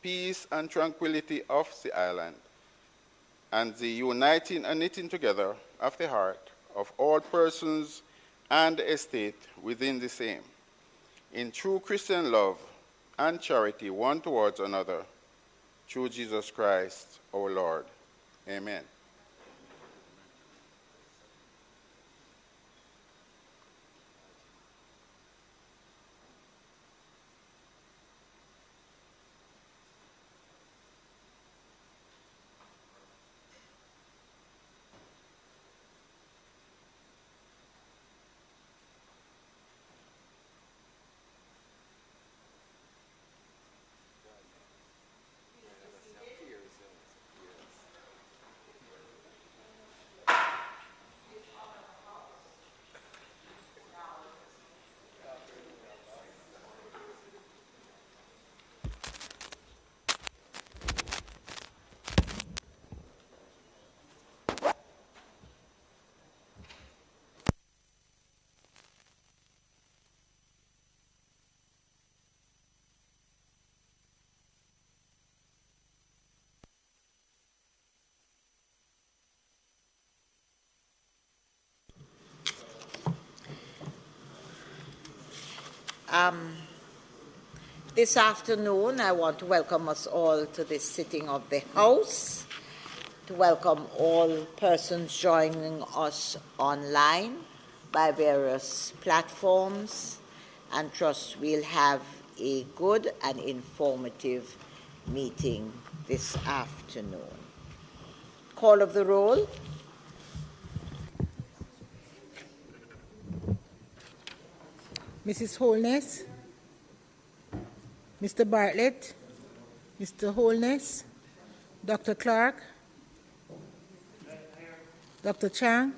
peace and tranquility of the island, and the uniting and knitting together of the heart of all persons and estate within the same, in true Christian love and charity one towards another, through Jesus Christ our Lord. Amen. This afternoon, I want to welcome us all to this sitting of the House, to welcome all persons joining us online by various platforms, and trust we'll have a good and informative meeting this afternoon. Call of the roll. Mrs. Holness, Mr. Bartlett, Mr. Holness, Dr. Clark, Dr. Chang,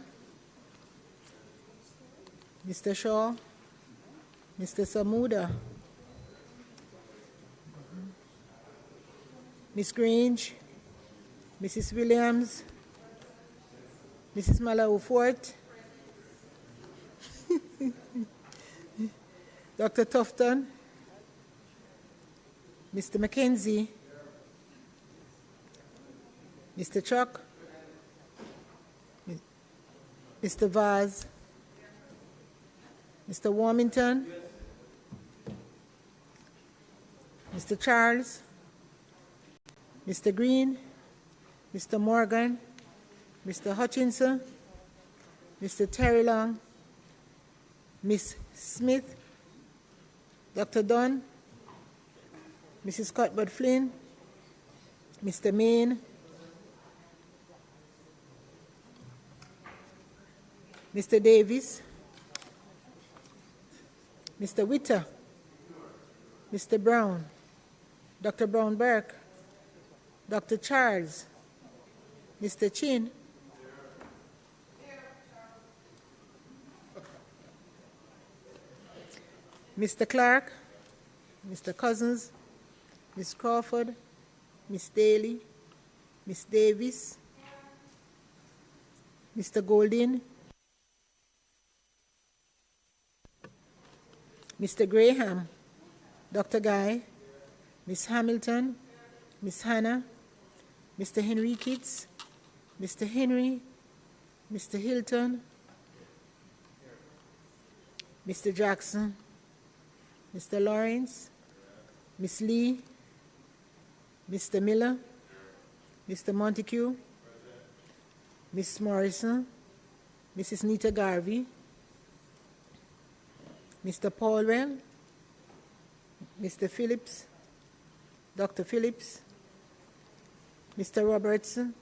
Mr. Shaw, Mr. Samuda, Miss Grange, Mrs. Williams, Mrs. Malawu-Fort, Dr. Tufton, Mr. Mackenzie, Mr. Chuck, Mr. Vaz, Mr. Warmington, Mr. Charles, Mr. Green, Mr. Morgan, Mr. Hutchinson, Mr. Terry Long, Miss Smith, Dr. Dunn, Mrs. Cuthbert Flynn, Mr. Main, Mr. Davis, Mr. Witter, Mr. Brown, Dr. Brown-Burke, Dr. Charles, Mr. Chin, Mr. Clark, Mr. Cousins, Miss Crawford, Miss Daly, Miss Davis, Mr. Goldin, Mr. Graham, Dr. Guy, Miss Hamilton, Miss Hannah, Mr. Henry Kitts, Mr. Henry, Mr. Hilton, Mr. Jackson, Mr. Lawrence, Miss Lee, Mr. Miller, Mr. Montague, Miss Morrison, Mrs. Nita Garvey, Mr. Paulwell, Mr. Phillips, Dr. Phillips, Mr. Robertson,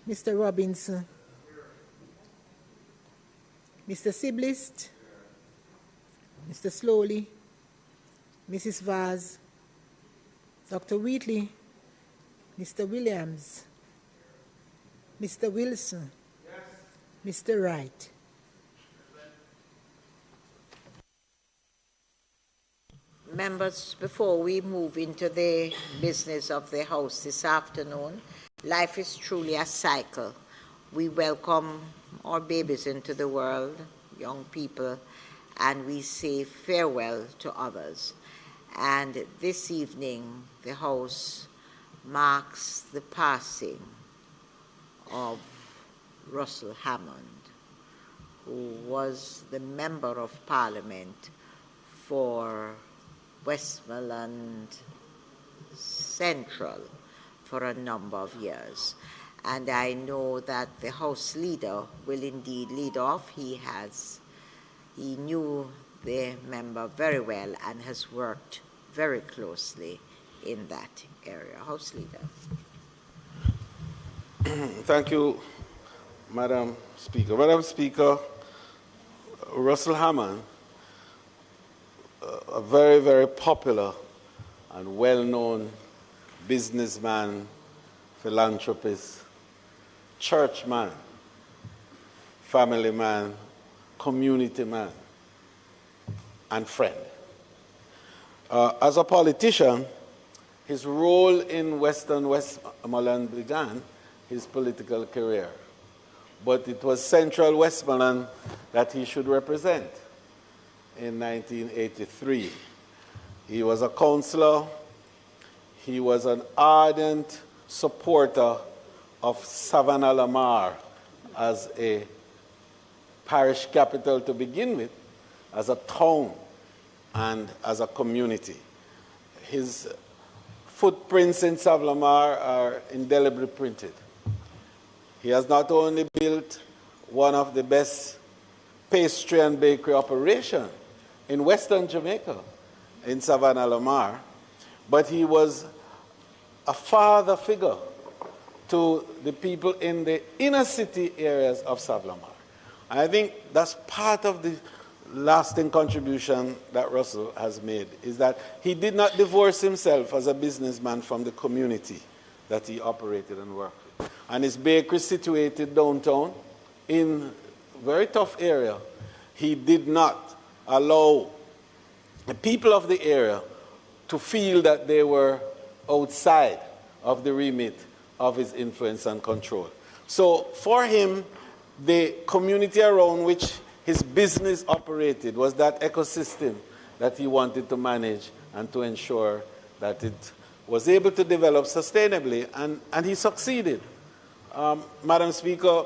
Mr. Robinson, Mr. Siblist, Mr. Slowly, Mrs. Vaz, Dr. Wheatley, Mr. Williams, Mr. Wilson, yes. Mr. Wright. Members, before we move into the business of the House this afternoon, life is truly a cycle. We welcome our babies into the world, young people, and we say farewell to others. And this evening, the House marks the passing of Russell Hammond, who was the Member of Parliament for Westmoreland Central for a number of years. And I know that the House Leader will indeed lead off. He knew the member very well and has worked very closely in that area. House Leader. Thank you, Madam Speaker. Madam Speaker, Russell Hammond, a very, very popular and well-known businessman, philanthropist, churchman, family man, community man, and friend. As a politician, his role in Western Westmoreland began his political career. But it was Central Westmoreland that he should represent in 1983. He was a councillor. He was an ardent supporter of Savannah-Lamar as a parish capital to begin with, as a town and as a community. His footprints in Savannah-Lamar are indelibly printed. He has not only built one of the best pastry and bakery operations in Western Jamaica, in Savannah-Lamar, but he was a father figure to the people in the inner city areas of Savannah-Lamar. I think that's part of the lasting contribution that Russell has made, is that he did not divorce himself as a businessman from the community that he operated and worked with. And his bakery situated downtown in a very tough area. He did not allow the people of the area to feel that they were outside of the remit of his influence and control. So for him, the community around which his business operated was that ecosystem that he wanted to manage and to ensure that it was able to develop sustainably, and he succeeded. Madam Speaker,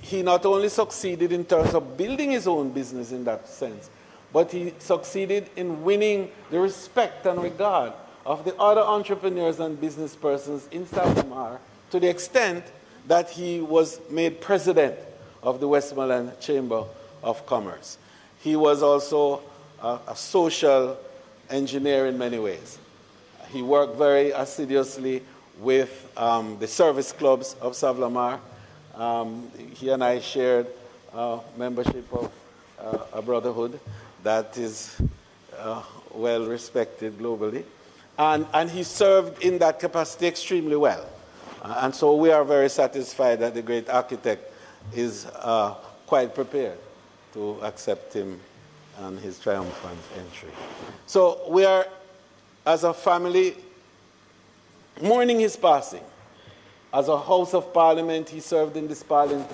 he not only succeeded in terms of building his own business in that sense, but he succeeded in winning the respect and regard of the other entrepreneurs and business persons in Savannah, to the extent that he was made president of the Westmoreland Chamber of Commerce. He was also a social engineer in many ways. He worked very assiduously with the service clubs of Savannah. He and I shared membership of a brotherhood that is well respected globally. And he served in that capacity extremely well. And so we are very satisfied that the great architect is quite prepared to accept him and his triumphant entry. So we are, as a family, mourning his passing. As a House of Parliament, he served in this Parliament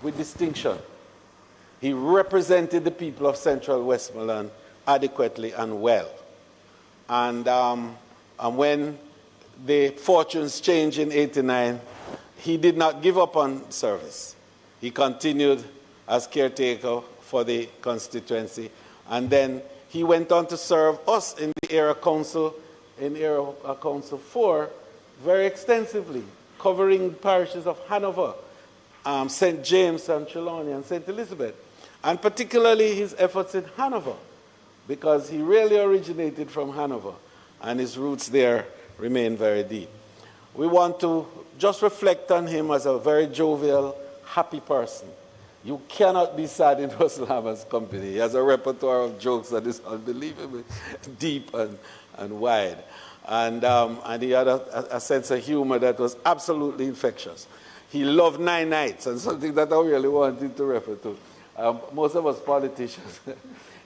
with distinction. He represented the people of Central Westmoreland adequately and well. And when the fortunes changed in '89, he did not give up on service. He continued as caretaker for the constituency. And then he went on to serve us in the Area Council, in Area Council 4, very extensively, covering parishes of Hanover, St. James and Trelawney and St. Elizabeth, and particularly his efforts in Hanover, because he really originated from Hanover, and his roots there remain very deep. We want to just reflect on him as a very jovial, happy person. You cannot be sad in Russell Hammond's company. He has a repertoire of jokes that is unbelievably deep and wide. And he had a sense of humor that was absolutely infectious. He loved 9 nights, and something that I really wanted to refer to. Most of us politicians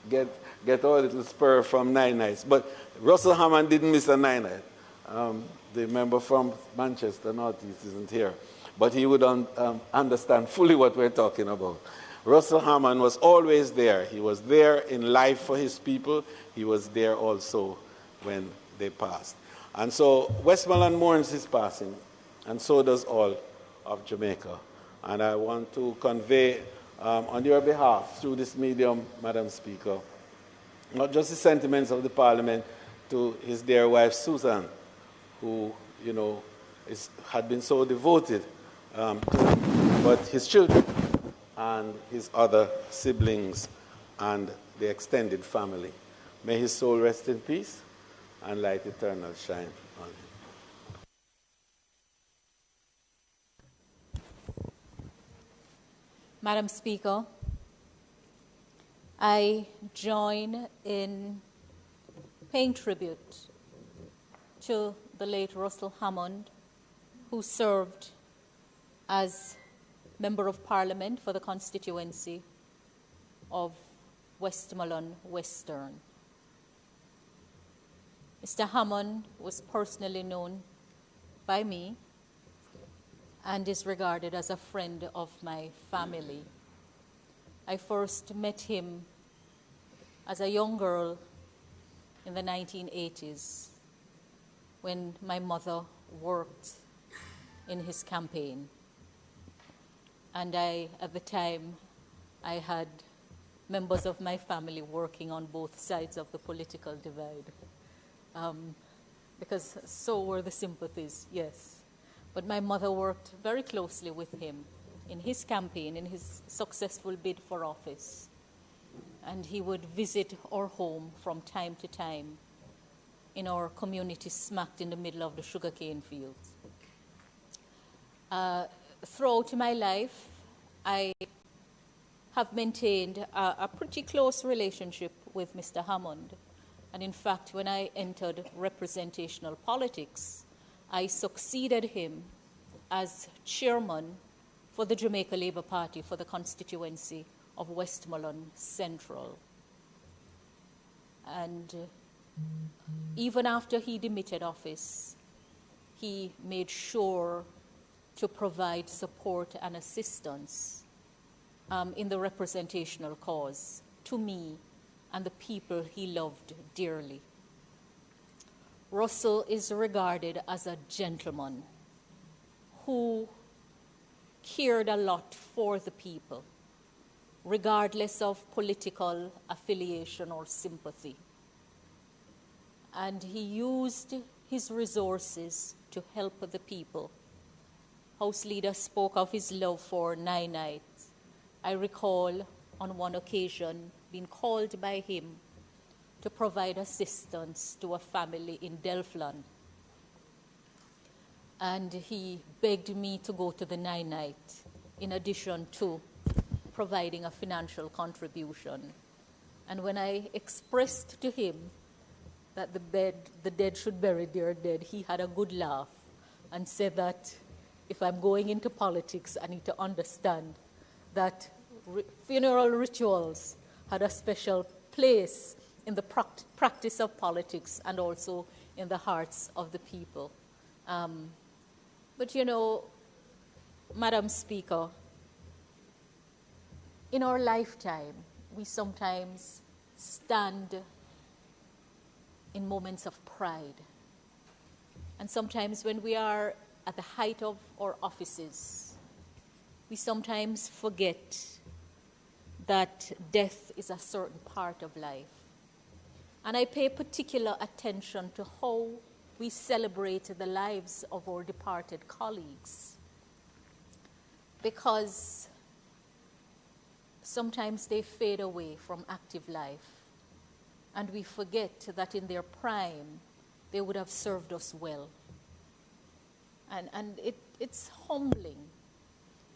get our little spur from 9 nights. But Russell Hammond didn't miss a 9 night. The member from Manchester Northeast isn't here. But he would understand fully what we're talking about. Russell Hammond was always there. He was there in life for his people. He was there also when they passed. And so Westmoreland mourns his passing, and so does all of Jamaica. And I want to convey on your behalf, through this medium, Madam Speaker, not just the sentiments of the Parliament to his dear wife Susan, who, had been so devoted to him, but his children and his other siblings and the extended family. May his soul rest in peace and light eternal shine on him. Madam Speaker, I join in paying tribute to the late Russell Hammond, who served as Member of Parliament for the constituency of Westmoreland Western. Mr. Hammond was personally known by me and is regarded as a friend of my family. I first met him as a young girl in the 1980s when my mother worked in his campaign. And at the time, I had members of my family working on both sides of the political divide. Because so were the sympathies, yes. But my mother worked very closely with him in his campaign, in his successful bid for office. And he would visit our home from time to time in our community smacked in the middle of the sugarcane fields. Throughout my life, I have maintained a pretty close relationship with Mr. Hammond. And in fact, when I entered representational politics, I succeeded him as chairman for the Jamaica Labour Party for the constituency of Westmoreland Central. And even after he demitted office, he made sure to provide support and assistance in the representational cause to me and the people he loved dearly. Russell is regarded as a gentleman who cared a lot for the people, regardless of political affiliation or sympathy. And he used his resources to help the people. House leader spoke of his love for Nine. I recall on one occasion being called by him to provide assistance to a family in Delfland. And he begged me to go to the Nine, in addition to providing a financial contribution. And when I expressed to him that the dead should bury their dead, he had a good laugh and said that if I'm going into politics, I need to understand that funeral rituals had a special place in the practice of politics and also in the hearts of the people. But Madam Speaker, in our lifetime, we sometimes stand in moments of pride. And sometimes when we are at the height of our offices, we sometimes forget that death is a certain part of life. And I pay particular attention to how we celebrate the lives of our departed colleagues, because sometimes they fade away from active life, and we forget that in their prime, they would have served us well. And it's humbling,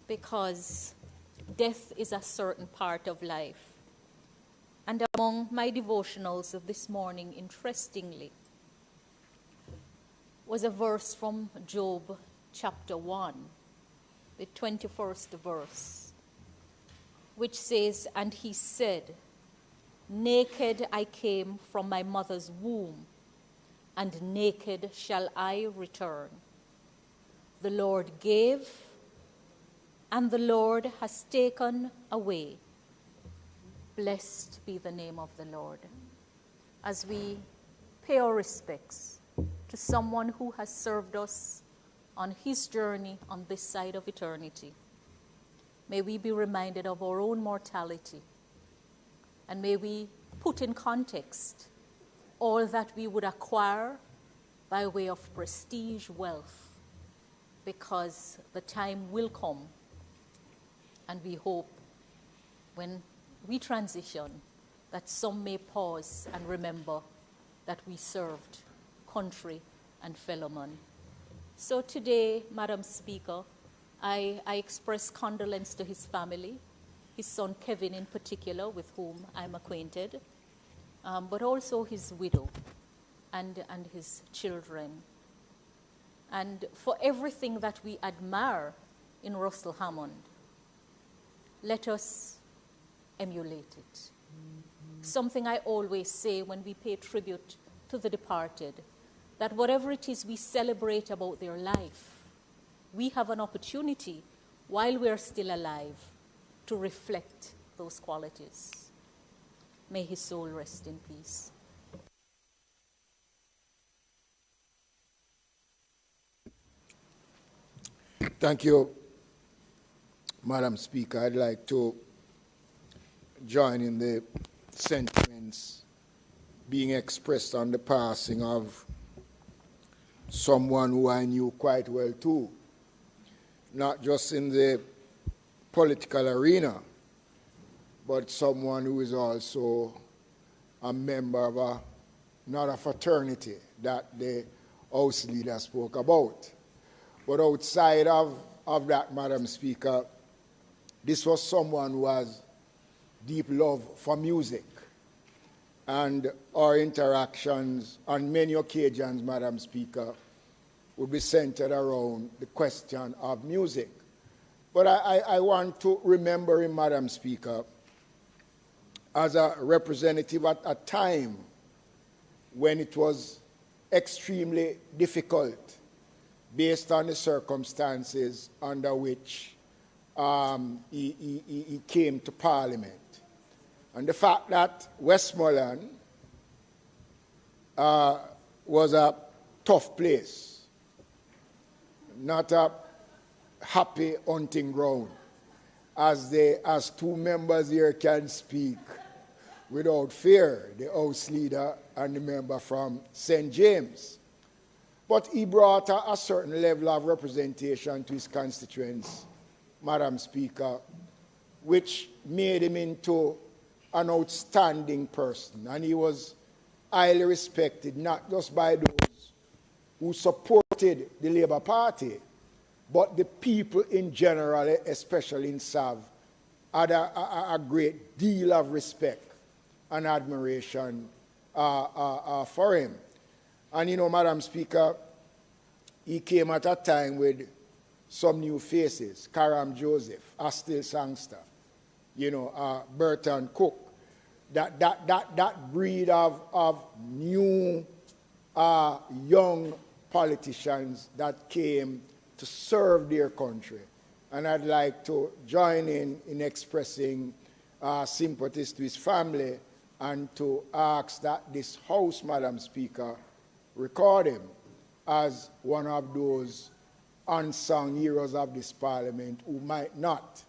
because death is a certain part of life. And among my devotionals of this morning, interestingly, was a verse from Job chapter 1, the 21st verse, which says, "And he said, naked I came from my mother's womb, and naked shall I return. The Lord gave, and the Lord has taken away. Blessed be the name of the Lord." As we pay our respects to someone who has served us on his journey on this side of eternity. May we be reminded of our own mortality, and may we put in context all that we would acquire by way of prestige, wealth, because the time will come, and we hope when we transition that some may pause and remember that we served country and fellow man. So today, Madam Speaker, I express condolence to his family, his son Kevin in particular, with whom I'm acquainted, but also his widow and his children. And for everything that we admire in Russell Hammond, let us emulate it. Something I always say when we pay tribute to the departed, that whatever it is we celebrate about their life, we have an opportunity, while we're still alive, to reflect those qualities. May his soul rest in peace. Thank you, Madam Speaker. I'd like to join in the sentiments being expressed on the passing of someone who I knew quite well too, not just in the political arena, but someone who is also a member of not a fraternity that the House leader spoke about. But outside of that, Madam Speaker, this was someone who has deep love for music. And our interactions on many occasions, Madam Speaker, would be centered around the question of music. But I want to remember him, Madam Speaker, as a representative at a time when it was extremely difficult based on the circumstances under which he came to Parliament. And the fact that Westmoreland was a tough place, not a happy hunting ground, as two members here can speak without fear, the House leader and the member from St. James. But he brought a certain level of representation to his constituents, Madam Speaker, which made him into an outstanding person. And he was highly respected, not just by those who supported the Labour Party, but the people in general, especially in Sav, had a great deal of respect and admiration for him. And, you know, Madam Speaker, he came at a time with some new faces, Karam Joseph, a still songster, you know, Burton Cook, that breed of new young politicians that came to serve their country. And I'd like to join in expressing sympathies to his family and to ask that this House, Madam Speaker, record him as one of those unsung heroes of this Parliament who might not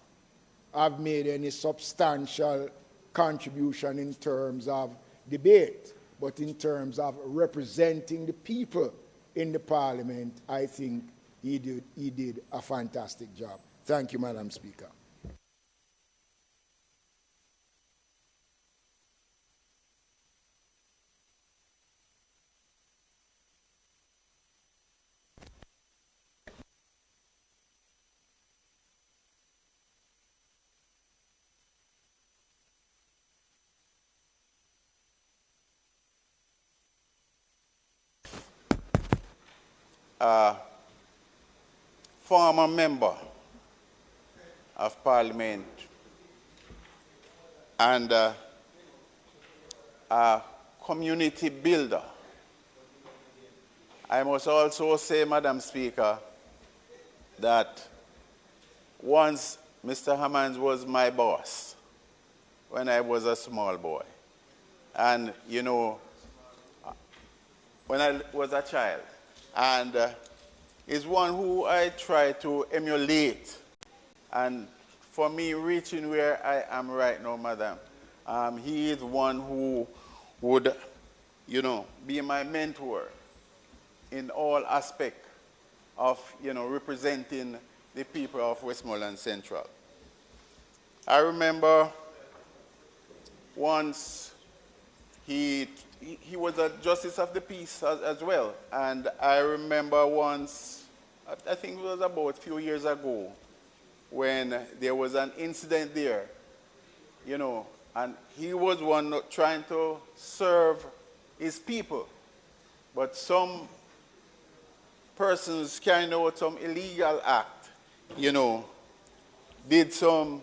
have made any substantial contribution in terms of debate, but in terms of representing the people in the Parliament. I think he did a fantastic job. Thank you, Madam Speaker. Former member of Parliament and a community builder. I must also say, Madam Speaker, that once Mr. Hammond was my boss when I was a small boy. And, you know, when I was a child. And is one who I try to emulate. And for me, reaching where I am right now, madam, he is one who would, be my mentor in all aspects of, representing the people of Westmoreland Central. I remember once he was a justice of the peace as well. And I remember once, I think it was about a few years ago, when there was an incident there, and he was one trying to serve his people. But some persons carrying out some illegal act, did some,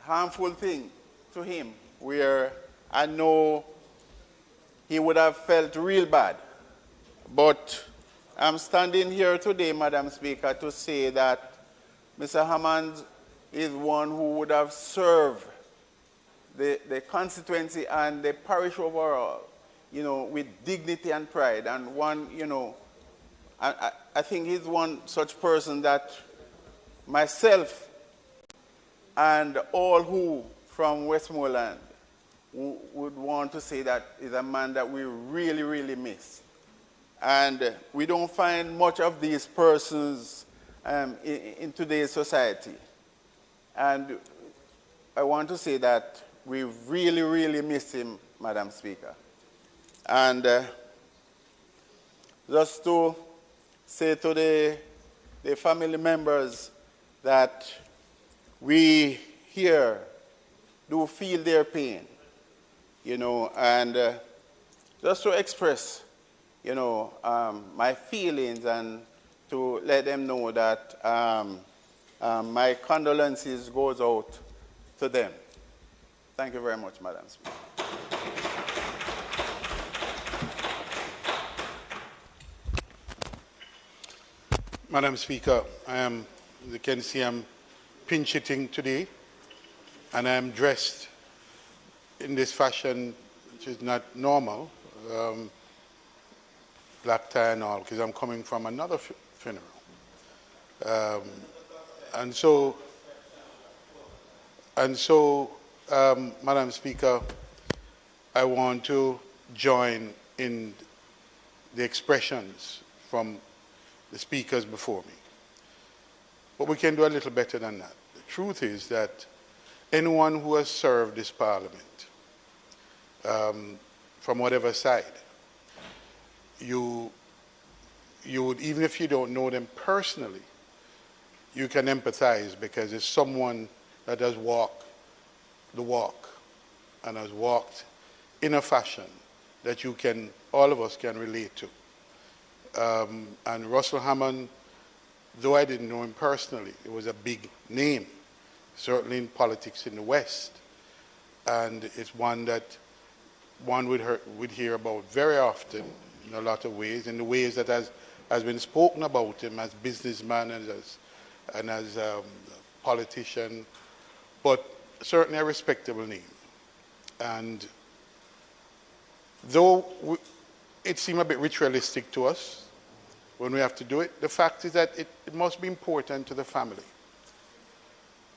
harmful thing to him, where I know he would have felt real bad. But I'm standing here today, Madam Speaker, to say that Mr. Hammond is one who would have served the constituency and the parish overall, with dignity and pride. And one, I think he's one such person that myself and all who from Westmoreland would want to say that is a man that we really, really miss. And we don't find much of these persons in today's society. And I want to say that we really, really miss him, Madam Speaker. And just to say to the family members that we here do feel their pain, and just to express, my feelings and to let them know that my condolences goes out to them. Thank you very much, Madam Speaker. Madam Speaker, as you can see, I'm pinch hitting today, and I'm dressed in this fashion, which is not normal, black tie and all, because I'm coming from another funeral. And so, Madam Speaker, I want to join in the expressions from the speakers before me. But we can do a little better than that. The truth is that anyone who has served this parliament, from whatever side, you would, even if you don't know them personally, you can empathize, because it's someone that has walked the walk and has walked in a fashion that all of us can relate to. And Russell Hammond, though I didn't know him personally, it was a big name, certainly in politics in the West. And it's one that one would hear about very often in a lot of ways, in the ways that has been spoken about him as businessman and as a politician, but certainly a respectable name. And though it seemed a bit ritualistic to us when we have to do it, the fact is that it must be important to the family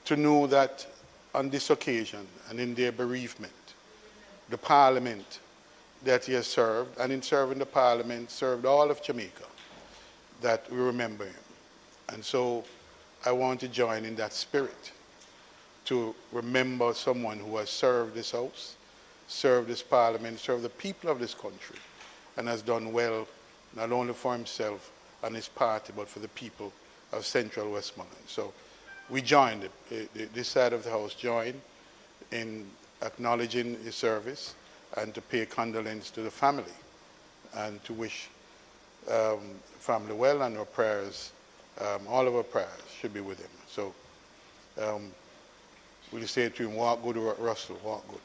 to know that on this occasion and in their bereavement, the parliament that he has served, and in serving the parliament, served all of Jamaica, that we remember him. And so I want to join in that spirit to remember someone who has served this house, served this parliament, served the people of this country, and has done well not only for himself and his party, but for the people of Central Westmoreland. So we joined, this side of the house joined in acknowledging his service and to pay condolence to the family and to wish family well, and our prayers, all of our prayers should be with him. So we'll say to him, walk good, Russell, walk good.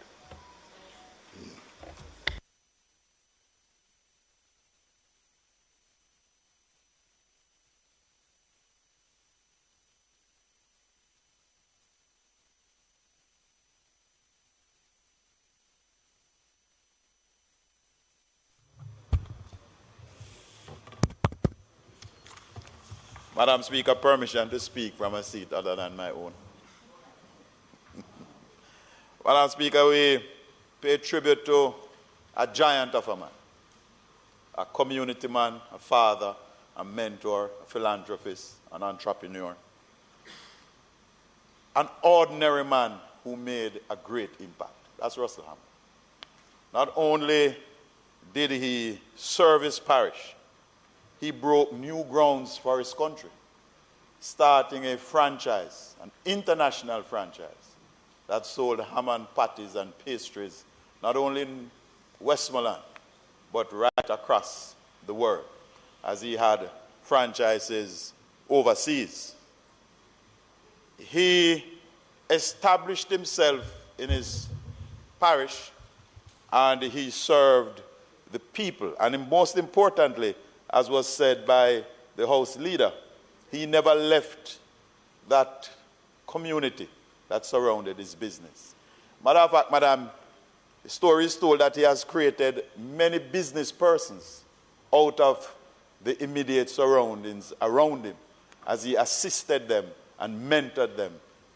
Madam Speaker, permission to speak from a seat other than my own. Madam Speaker, we pay tribute to a giant of a man, a community man, a father, a mentor, a philanthropist, an entrepreneur, an ordinary man who made a great impact. That's Russell Hammond. Not only did he serve his parish, he broke new grounds for his country, starting a franchise, an international franchise, that sold Hammond patties and pastries, not only in Westmoreland, but right across the world, as he had franchises overseas. He established himself in his parish, and he served the people. And most importantly, as was said by the House leader, he never left that community that surrounded his business. Matter of fact, Madam, the story is told that he has created many business persons out of the immediate surroundings around him as he assisted them and mentored them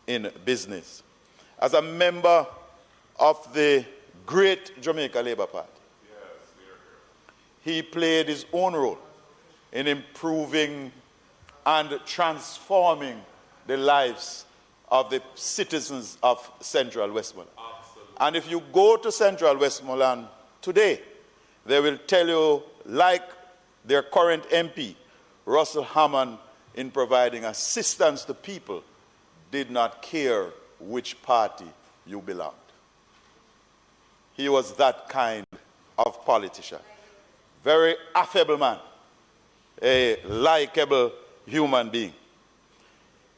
in business. As a member of the great Jamaica Labour Party, he played his own role in improving and transforming the lives of the citizens of Central Westmoreland. And if you go to Central Westmoreland today, they will tell you, like their current MP, Russell Hammond, in providing assistance to people, did not care which party you belonged. He was that kind of politician. Very affable man, a likable human being.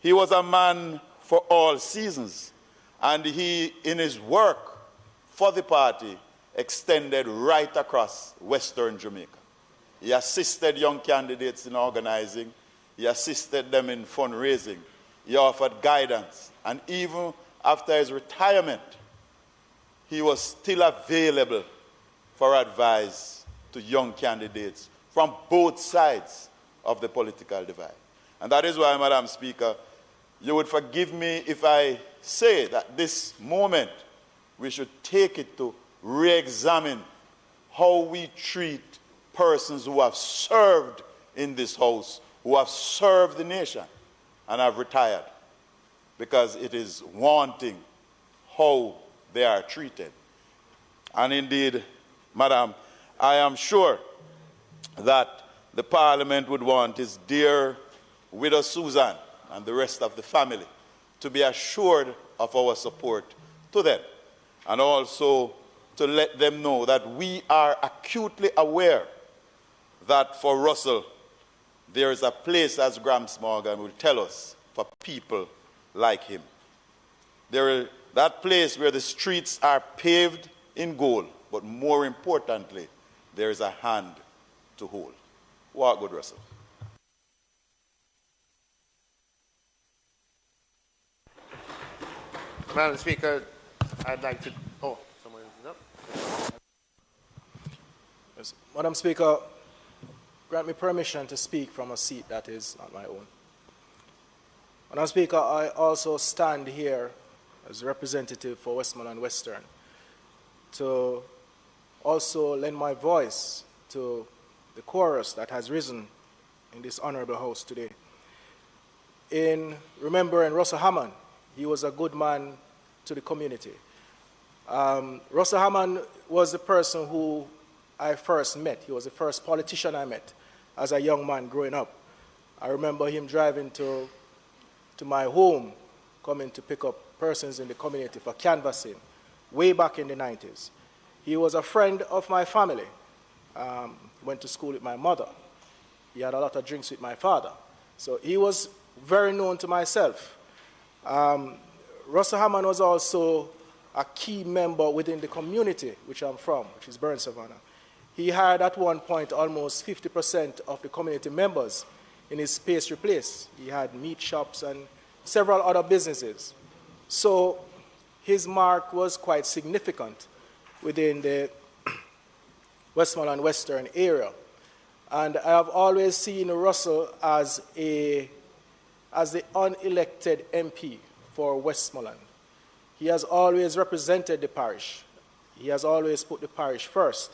He was a man for all seasons, and he, in his work for the party, extended right across Western Jamaica. He assisted young candidates in organizing, he assisted them in fundraising, he offered guidance, and even after his retirement, he was still available for advice to young candidates from both sides of the political divide. And that is why, Madam Speaker, you would forgive me if I say that this moment we should take it to re-examine how we treat persons who have served in this house, who have served the nation and have retired, because it is wanting how they are treated. And indeed, Madam, I am sure that the Parliament would want his dear widow Susan and the rest of the family to be assured of our support to them, and also to let them know that we are acutely aware that for Russell, there is a place, as Gramps Morgan will tell us, for people like him. That place where the streets are paved in gold, but more importantly, there is a hand to hold. Walk good, Russell. Madam Speaker, I'd like to... Oh, someone is up. Yes. Madam Speaker, grant me permission to speak from a seat that is not my own. Madam Speaker, I also stand here as representative for Westmoreland Western to also lend my voice to the chorus that has risen in this honorable house today. In remembering Russell Hammond, he was a good man to the community. Russell Hammond was the person who I first met. He was the first politician I met as a young man growing up. I remember him driving to my home, coming to pick up persons in the community for canvassing way back in the 90s. He was a friend of my family. Went to school with my mother. He had a lot of drinks with my father. So he was very known to myself. Russell Hammond was also a key member within the community which I'm from, which is Burn Savannah. He had at one point almost 50% of the community members in his pastry place. He had meat shops and several other businesses. So his mark was quite significant within the Westmoreland Western area. And I have always seen Russell as the unelected MP for Westmoreland. He has always represented the parish. He has always put the parish first.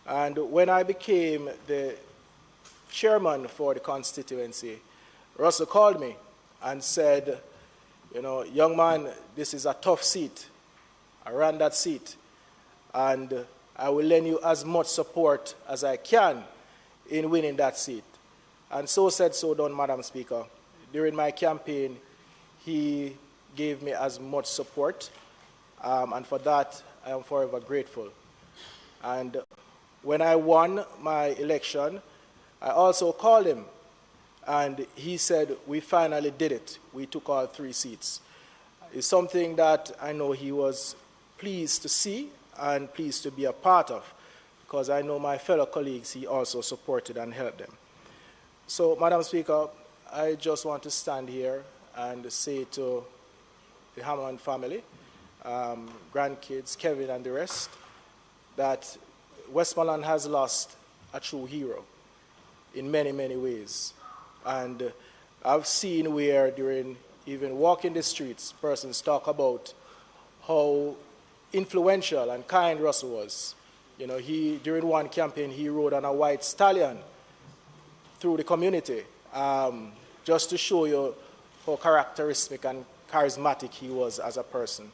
And when I became the chairman for the constituency, Russell called me and said, you know, young man, this is a tough seat. I ran that seat, and I will lend you as much support as I can in winning that seat. And so said, so done, Madam Speaker. During my campaign, he gave me as much support, and for that, I am forever grateful. And when I won my election, I also called him, and he said, we finally did it. We took all 3 seats. It's something that I know he was pleased to see and pleased to be a part of, because I know my fellow colleagues, he also supported and helped them. So, Madam Speaker, I just want to stand here and say to the Hammond family, grandkids, Kevin and the rest, that Westmoreland has lost a true hero in many, many ways. And I've seen where during even walking the streets, persons talk about how influential and kind Russell was. You know, during one campaign, he rode on a white stallion through the community, just to show you how characteristic and charismatic he was as a person.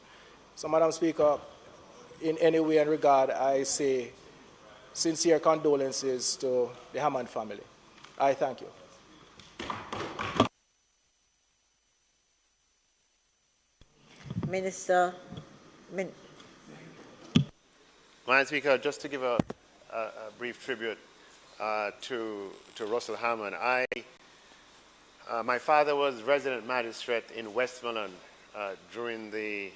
So, Madam Speaker, in any way and regard, I say sincere condolences to the Hammond family. I thank you. Minister. Madam Speaker, just to give a brief tribute to Russell Hammond. My father was resident magistrate in Westmoreland during the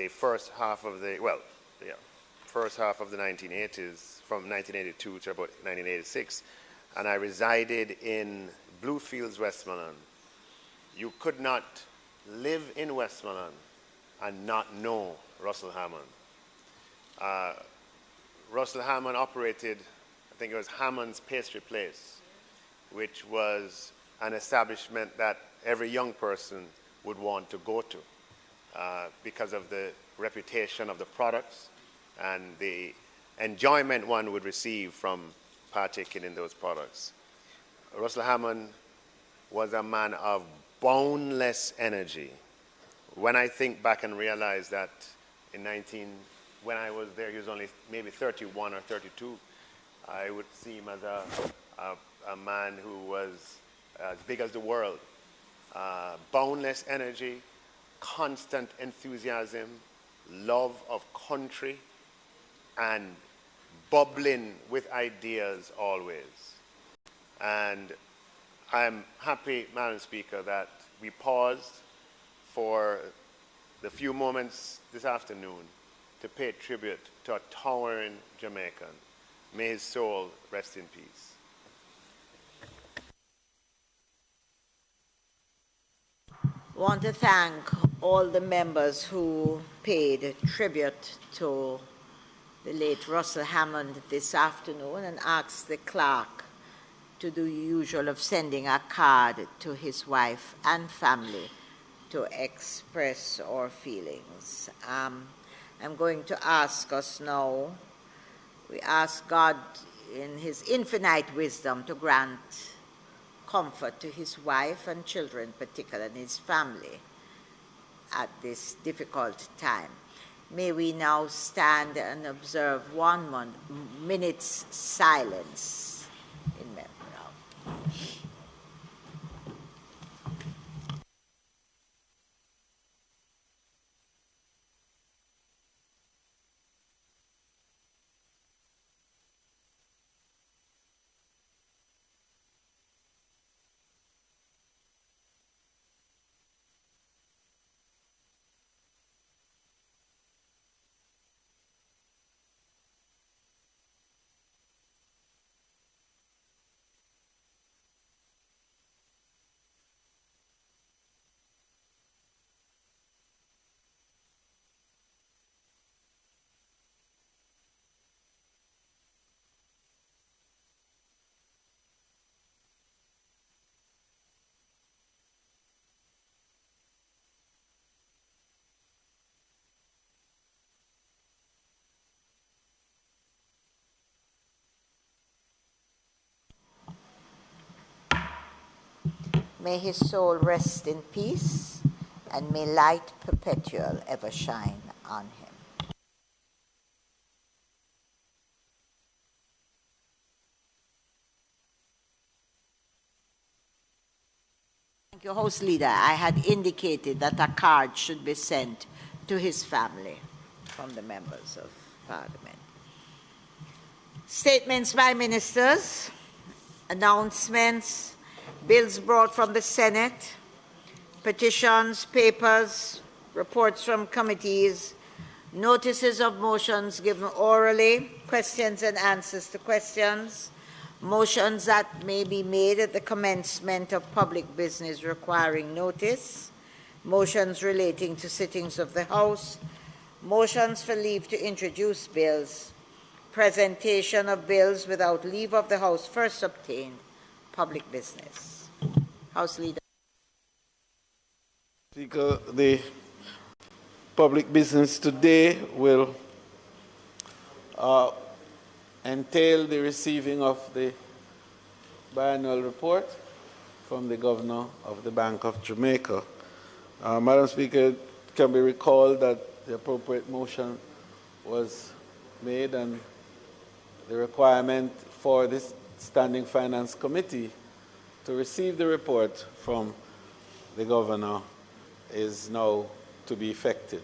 first half of the 1980s, from 1982 to about 1986, and I resided in Bluefields, Westmoreland. You could not live in Westmoreland and not know Russell Hammond. Russell Hammond operated, I think it was Hammond's Pastry Place, which was an establishment that every young person would want to go to because of the reputation of the products and the enjoyment one would receive from partaking in those products. Russell Hammond was a man of boundless energy. When I think back and realize that when I was there, he was only maybe 31 or 32, I would see him as a man who was as big as the world. Boundless energy, constant enthusiasm, love of country, and bubbling with ideas always. And I'm happy, Madam Speaker, that we paused for the few moments this afternoon to pay tribute to a towering Jamaican. May his soul rest in peace. I want to thank all the members who paid tribute to the late Russell Hammond this afternoon and ask the clerk to do the usual of sending a card to his wife and family to express our feelings. I'm going to ask us now, we ask God in his infinite wisdom to grant comfort to his wife and children, particularly and his family, at this difficult time. May we now stand and observe 1 minute's silence in memory of. May his soul rest in peace, and may light perpetual ever shine on him. Thank you, House Leader. I had indicated that a card should be sent to his family from the members of Parliament. Statements by ministers, announcements, bills brought from the Senate, petitions, papers, reports from committees, notices of motions given orally, questions and answers to questions, motions that may be made at the commencement of public business requiring notice, motions relating to sittings of the House, motions for leave to introduce bills, presentation of bills without leave of the House first obtained, public business. House Leader. Speaker, the public business today will entail the receiving of the biannual report from the Governor of the Bank of Jamaica. Madam Speaker, it can be recalled that the appropriate motion was made and the requirement for this Standing Finance Committee to receive the report from the Governor is now to be effected.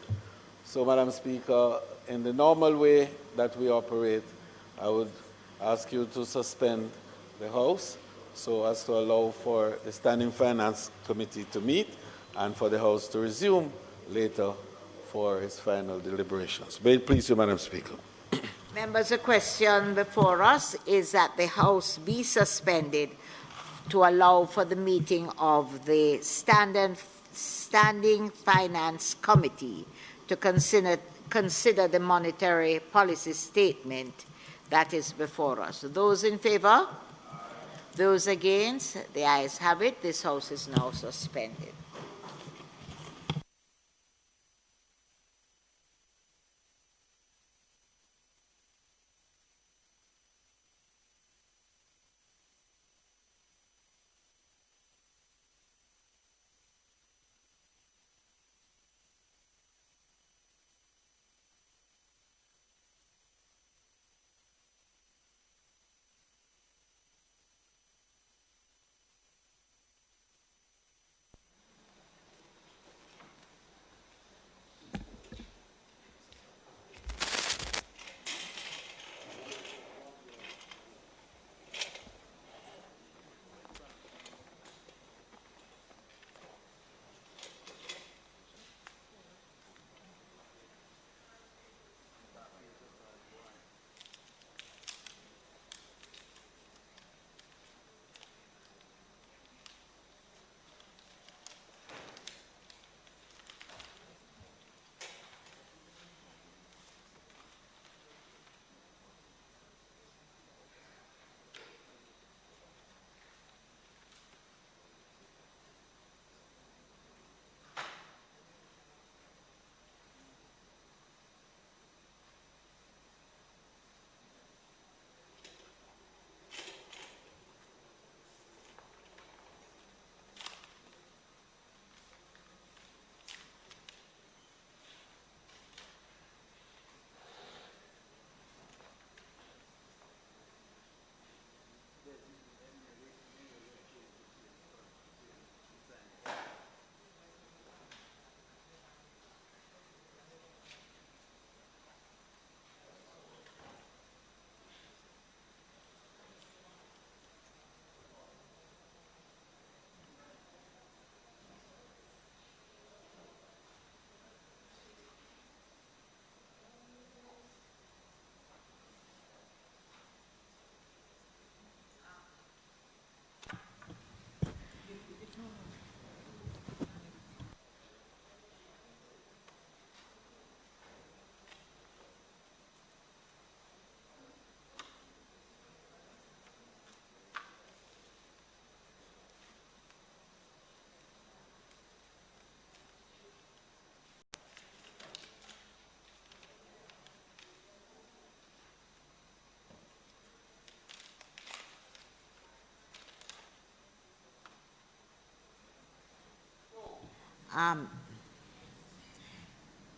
So, Madam Speaker, in the normal way that we operate, I would ask you to suspend the House so as to allow for the Standing Finance Committee to meet and for the House to resume later for its final deliberations. May it please you, Madam Speaker. Members, the question before us is that the House be suspended to allow for the meeting of the Standing Finance Committee to consider the monetary policy statement that is before us. Those in favor? Those against? The ayes have it. This House is now suspended.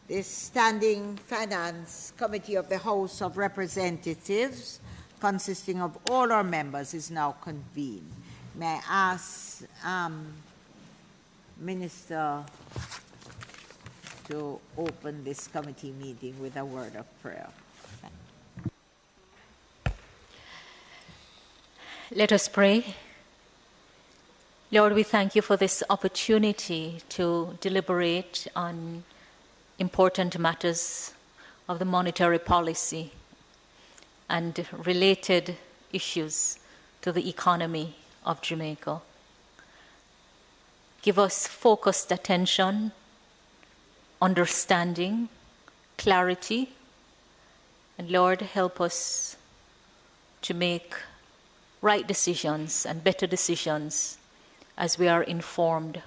The Standing Finance Committee of the House of Representatives, consisting of all our members, is now convened. May I ask Minister to open this committee meeting with a word of prayer. Let us pray. Lord, we thank you for this opportunity to deliberate on important matters of the monetary policy and related issues to the economy of Jamaica. Give us focused attention, understanding, clarity, and Lord, help us to make right decisions and better decisions as we are informed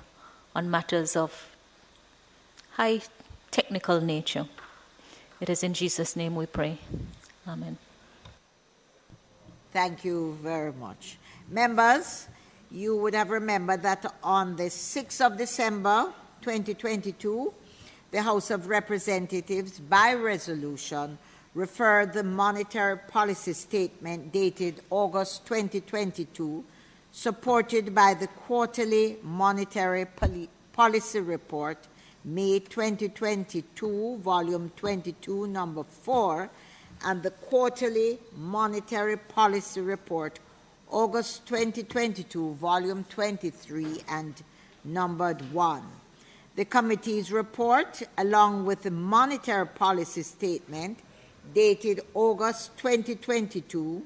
on matters of high technical nature. It is in Jesus' name we pray. Amen. Thank you very much. Members, you would have remembered that on the 6th of December 2022, the House of Representatives, by resolution, referred the monetary policy statement dated August 2022, supported by the quarterly monetary policy report, May 2022, volume 22, number 4, and the quarterly monetary policy report, August 2022, volume 23, and numbered 1. The committee's report, along with the monetary policy statement, dated August 2022,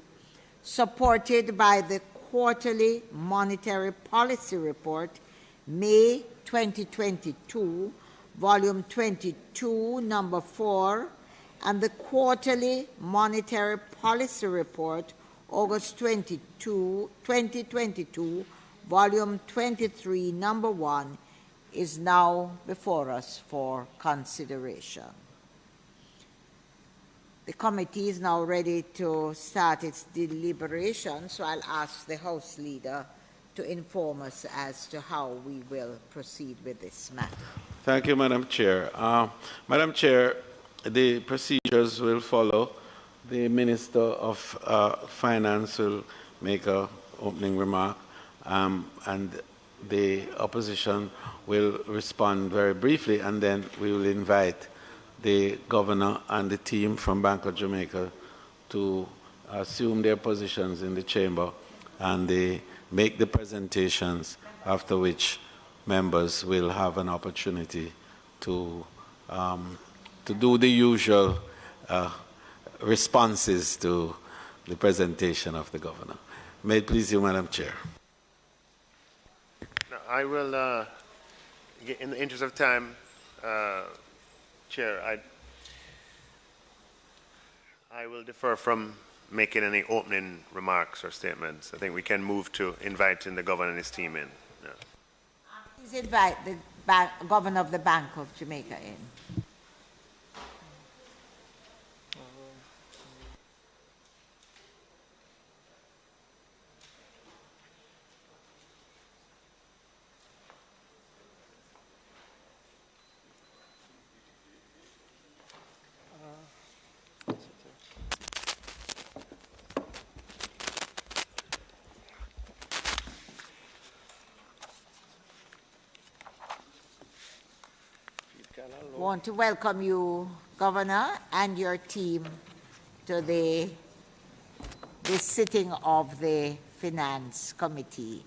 supported by the quarterly monetary policy report, May 2022, volume 22, number 4, and the quarterly monetary policy report, August 22, 2022, volume 23, number 1, is now before us for consideration. The committee is now ready to start its deliberation, so I'll ask the House Leader to inform us as to how we will proceed with this matter. Thank you, Madam Chair. Madam Chair, the procedures will follow. The Minister of Finance will make an opening remark, and the opposition will respond very briefly, and then we will invite the Governor and the team from Bank of Jamaica to assume their positions in the chamber, and they make the presentations, after which members will have an opportunity to do the usual responses to the presentation of the Governor. May it please you, Madam Chair. I will, in the interest of time, Chair, I will defer from making any opening remarks or statements. I think we can move to inviting the Governor and his team in. Yeah. Please invite the Governor of the Bank of Jamaica in. I want to welcome you, Governor, and your team to this sitting of the Finance Committee.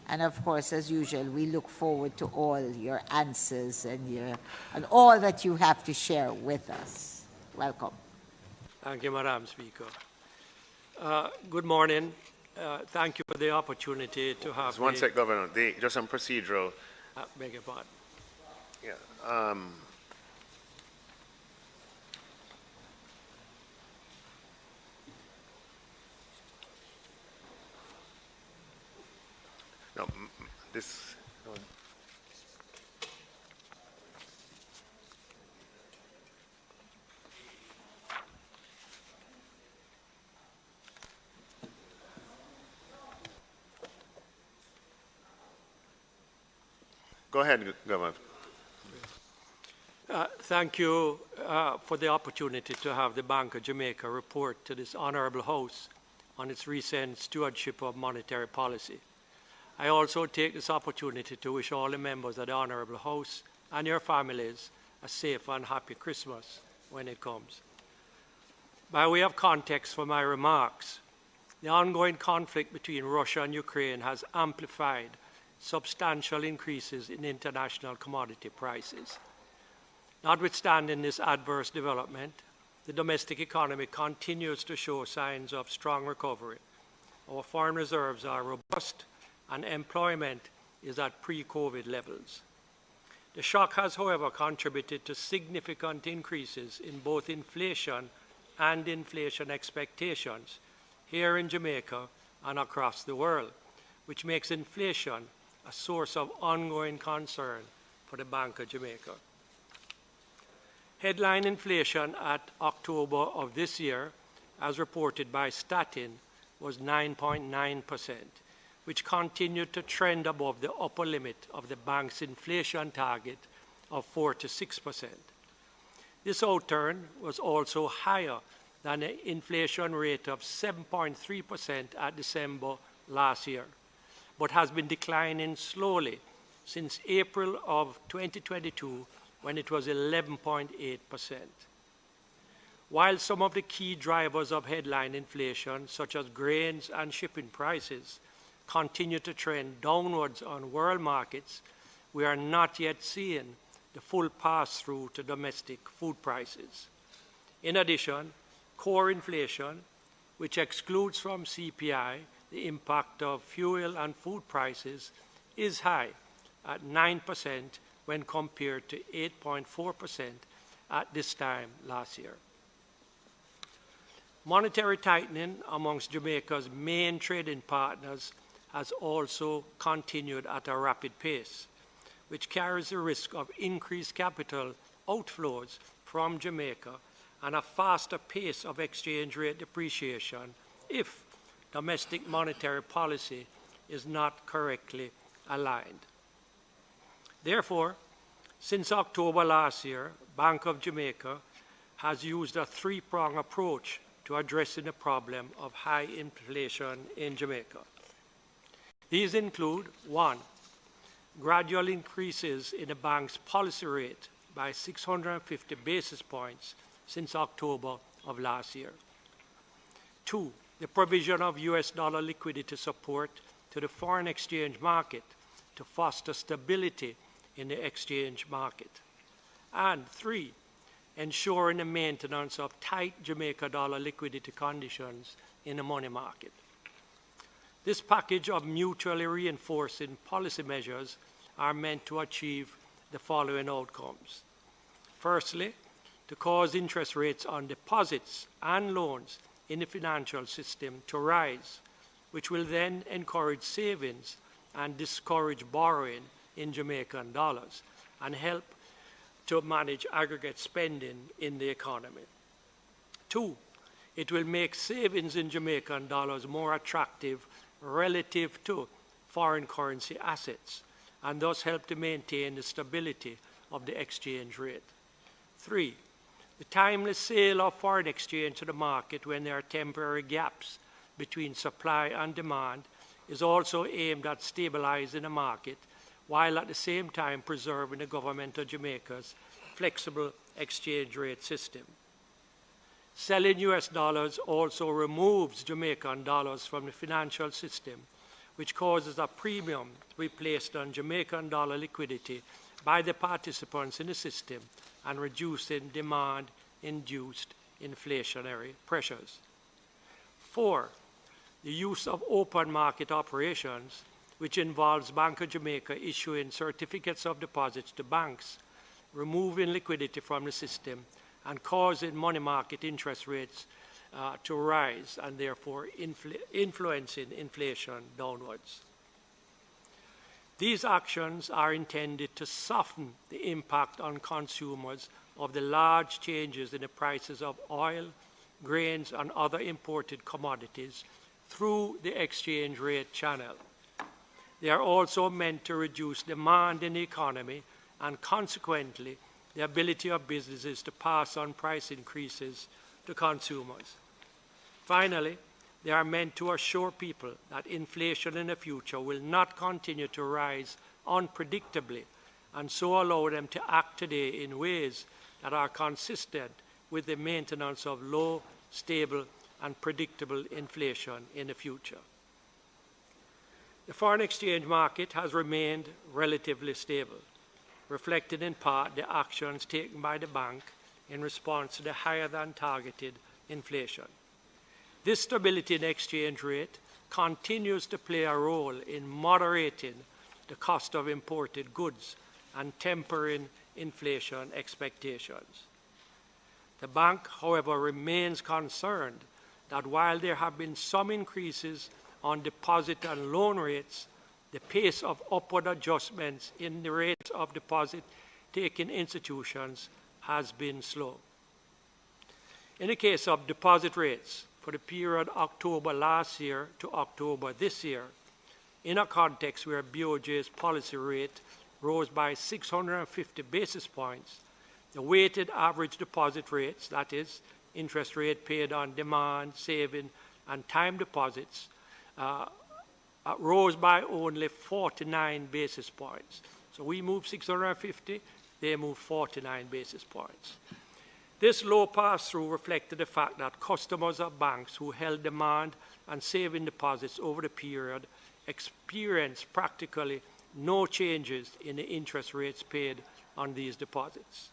And of course, as usual, we look forward to all your answers and all that you have to share with us. Welcome. Thank you, Madam Speaker. Good morning. Thank you for the opportunity to have. Just one sec, Governor. Just some procedural. Beg your pardon. Yeah. No, this. No. Go ahead, Governor. Thank you for the opportunity to have the Bank of Jamaica report to this Honourable House on its recent stewardship of monetary policy. I also take this opportunity to wish all the members of the Honourable House and your families a safe and happy Christmas when it comes. By way of context for my remarks, the ongoing conflict between Russia and Ukraine has amplified substantial increases in international commodity prices. Notwithstanding this adverse development, the domestic economy continues to show signs of strong recovery. Our foreign reserves are robust and employment is at pre-COVID levels. The shock has, however, contributed to significant increases in both inflation and inflation expectations here in Jamaica and across the world, which makes inflation a source of ongoing concern for the Bank of Jamaica. Headline inflation at October of this year, as reported by Statin, was 9.9%, which continued to trend above the upper limit of the bank's inflation target of 4 to 6%. This outturn was also higher than the inflation rate of 7.3% at December last year, but has been declining slowly since April of 2022, when it was 11.8%. While some of the key drivers of headline inflation, such as grains and shipping prices, continue to trend downwards on world markets, we are not yet seeing the full pass-through to domestic food prices. In addition, core inflation, which excludes from CPI the impact of fuel and food prices, is high at 9% when compared to 8.4% at this time last year. Monetary tightening amongst Jamaica's main trading partners has also continued at a rapid pace, which carries the risk of increased capital outflows from Jamaica and a faster pace of exchange rate depreciation if domestic monetary policy is not correctly aligned. Therefore, since October last year, Bank of Jamaica has used a three-pronged approach to addressing the problem of high inflation in Jamaica. These include, 1, gradual increases in the bank's policy rate by 650 basis points since October of last year. 2, the provision of US dollar liquidity support to the foreign exchange market to foster stability in the exchange market. And 3, ensuring the maintenance of tight Jamaica dollar liquidity conditions in the money market. This package of mutually reinforcing policy measures are meant to achieve the following outcomes. Firstly, to cause interest rates on deposits and loans in the financial system to rise, which will then encourage savings and discourage borrowing in Jamaican dollars and help to manage aggregate spending in the economy. 2, it will make savings in Jamaican dollars more attractive relative to foreign currency assets and thus help to maintain the stability of the exchange rate. 3, the timely sale of foreign exchange to the market when there are temporary gaps between supply and demand is also aimed at stabilizing the market while at the same time preserving the government of Jamaica's flexible exchange rate system. Selling US dollars also removes Jamaican dollars from the financial system, which causes a premium to be placed on Jamaican dollar liquidity by the participants in the system and reducing demand-induced inflationary pressures. 4, the use of open market operations, which involves Bank of Jamaica issuing certificates of deposits to banks, removing liquidity from the system and causing money market interest rates to rise and therefore influencing inflation downwards. These actions are intended to soften the impact on consumers of the large changes in the prices of oil, grains, and other imported commodities through the exchange rate channel. They are also meant to reduce demand in the economy and consequently the ability of businesses to pass on price increases to consumers. Finally, they are meant to assure people that inflation in the future will not continue to rise unpredictably, and so allow them to act today in ways that are consistent with the maintenance of low, stable, and predictable inflation in the future. The foreign exchange market has remained relatively stable, reflecting in part the actions taken by the bank in response to the higher than targeted inflation. This stability in the exchange rate continues to play a role in moderating the cost of imported goods and tempering inflation expectations. The bank, however, remains concerned that while there have been some increases on deposit and loan rates, the pace of upward adjustments in the rates of deposit-taking institutions has been slow. In the case of deposit rates, for the period October last year to October this year, in a context where BOJ's policy rate rose by 650 basis points, the weighted average deposit rates, that is, interest rate paid on demand, saving, and time deposits, rose by only 49 basis points. So we moved 650, they moved 49 basis points. This low pass-through reflected the fact that customers of banks who held demand and saving deposits over the period experienced practically no changes in the interest rates paid on these deposits.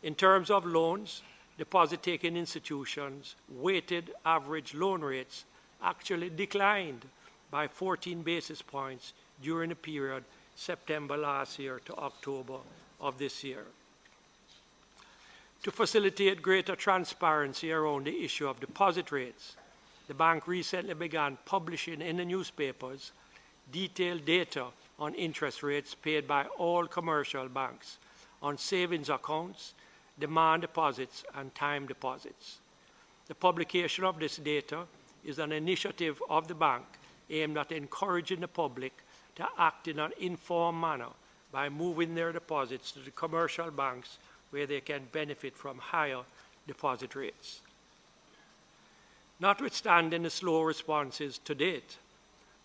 In terms of loans, deposit-taking institutions' weighted average loan rates actually declined by 14 basis points during the period September last year to October of this year. To facilitate greater transparency around the issue of deposit rates, the bank recently began publishing in the newspapers detailed data on interest rates paid by all commercial banks on savings accounts, demand deposits, and time deposits. The publication of this data is an initiative of the bank aimed at encouraging the public to act in an informed manner by moving their deposits to the commercial banks where they can benefit from higher deposit rates. Notwithstanding the slow responses to date,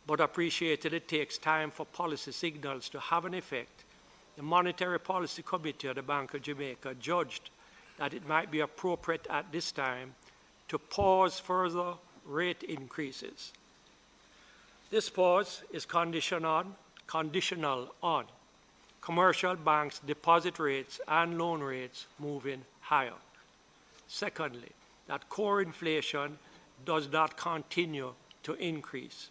but appreciated it takes time for policy signals to have an effect, the Monetary Policy Committee of the Bank of Jamaica judged that it might be appropriate at this time to pause further rate increases. This pause is conditional on commercial banks' deposit rates and loan rates moving higher. Secondly, that core inflation does not continue to increase.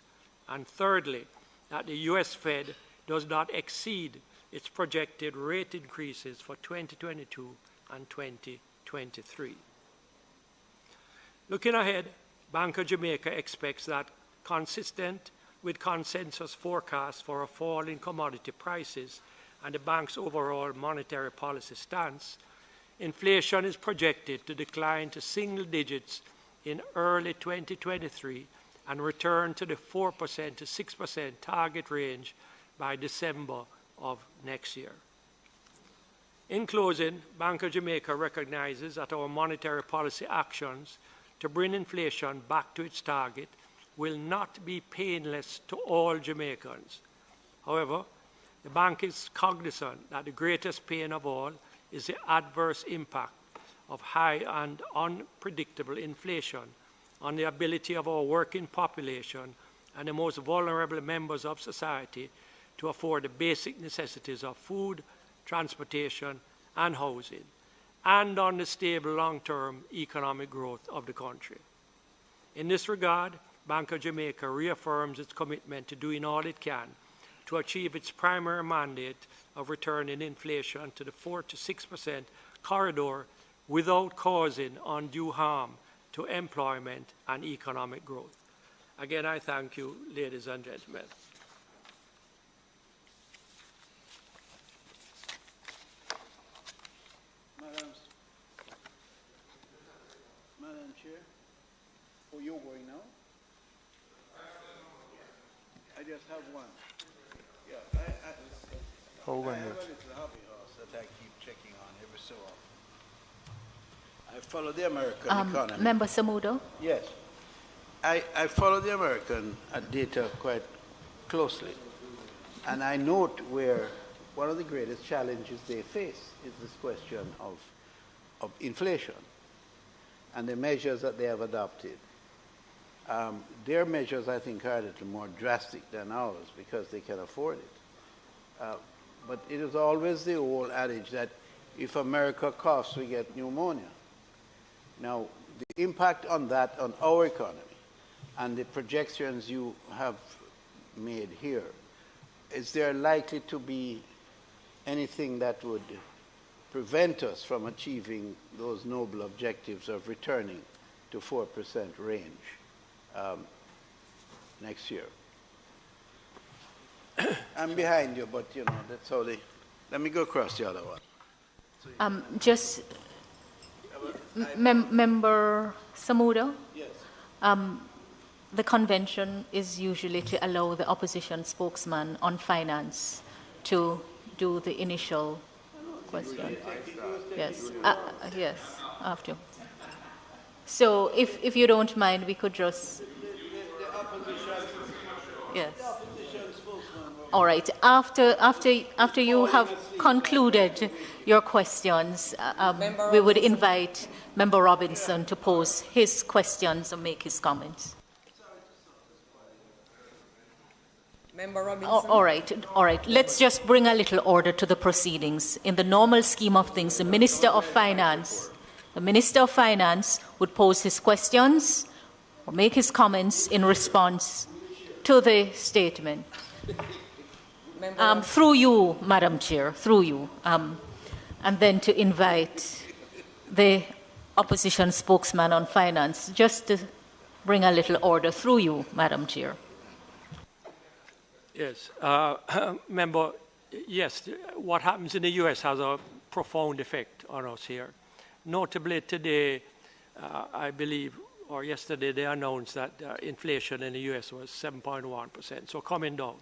And thirdly, that the US Fed does not exceed its projected rate increases for 2022 and 2023. Looking ahead, Bank of Jamaica expects that, consistent with consensus forecasts for a fall in commodity prices and the bank's overall monetary policy stance, inflation is projected to decline to single digits in early 2023 and return to the 4% to 6% target range by December of next year. In closing, Bank of Jamaica recognizes that our monetary policy actions to bring inflation back to its target will not be painless to all Jamaicans. However, the bank is cognizant that the greatest pain of all is the adverse impact of high and unpredictable inflation on the ability of our working population and the most vulnerable members of society to afford the basic necessities of food, transportation, and housing, and on the stable long-term economic growth of the country. In this regard, Bank of Jamaica reaffirms its commitment to doing all it can to achieve its primary mandate of returning inflation to the 4 to 6% corridor without causing undue harm to employment and economic growth. Again, I thank you, ladies and gentlemen. Madam Chair, oh, you're going now? I just have one. Yeah, I have a little hobby horse. that I keep checking on every so often. I follow the American economy. Member Samudo? Yes. I follow the American data quite closely. And I note where one of the greatest challenges they face is this question of inflation and the measures that they have adopted. Their measures, I think, are a little more drastic than ours because they can afford it. But it is always the old adage that if America coughs, we get pneumonia. Now, the impact on that on our economy and the projections you have made here, is there likely to be anything that would prevent us from achieving those noble objectives of returning to 4% range next year? I'm behind you, but you know, that's how they... Let me go across the other one. Member Samudo? Yes. The convention is usually to allow the opposition spokesman on finance to do the initial question. Yes, yes, after. So if you don't mind, we could just... Yes. All right. After you have concluded your questions, we would invite Member Robinson to pose his questions or make his comments. Member Robinson. All right. Let's just bring a little order to the proceedings. In the normal scheme of things, the Minister of Finance would pose his questions or make his comments in response to the statement. Through you, Madam Chair, through you. And then to invite the opposition spokesman on finance, just to bring a little order through you, Madam Chair. Yes, member, yes, what happens in the US has a profound effect on us here. Notably today, I believe, or yesterday, they announced that inflation in the US was 7.1%, so coming down.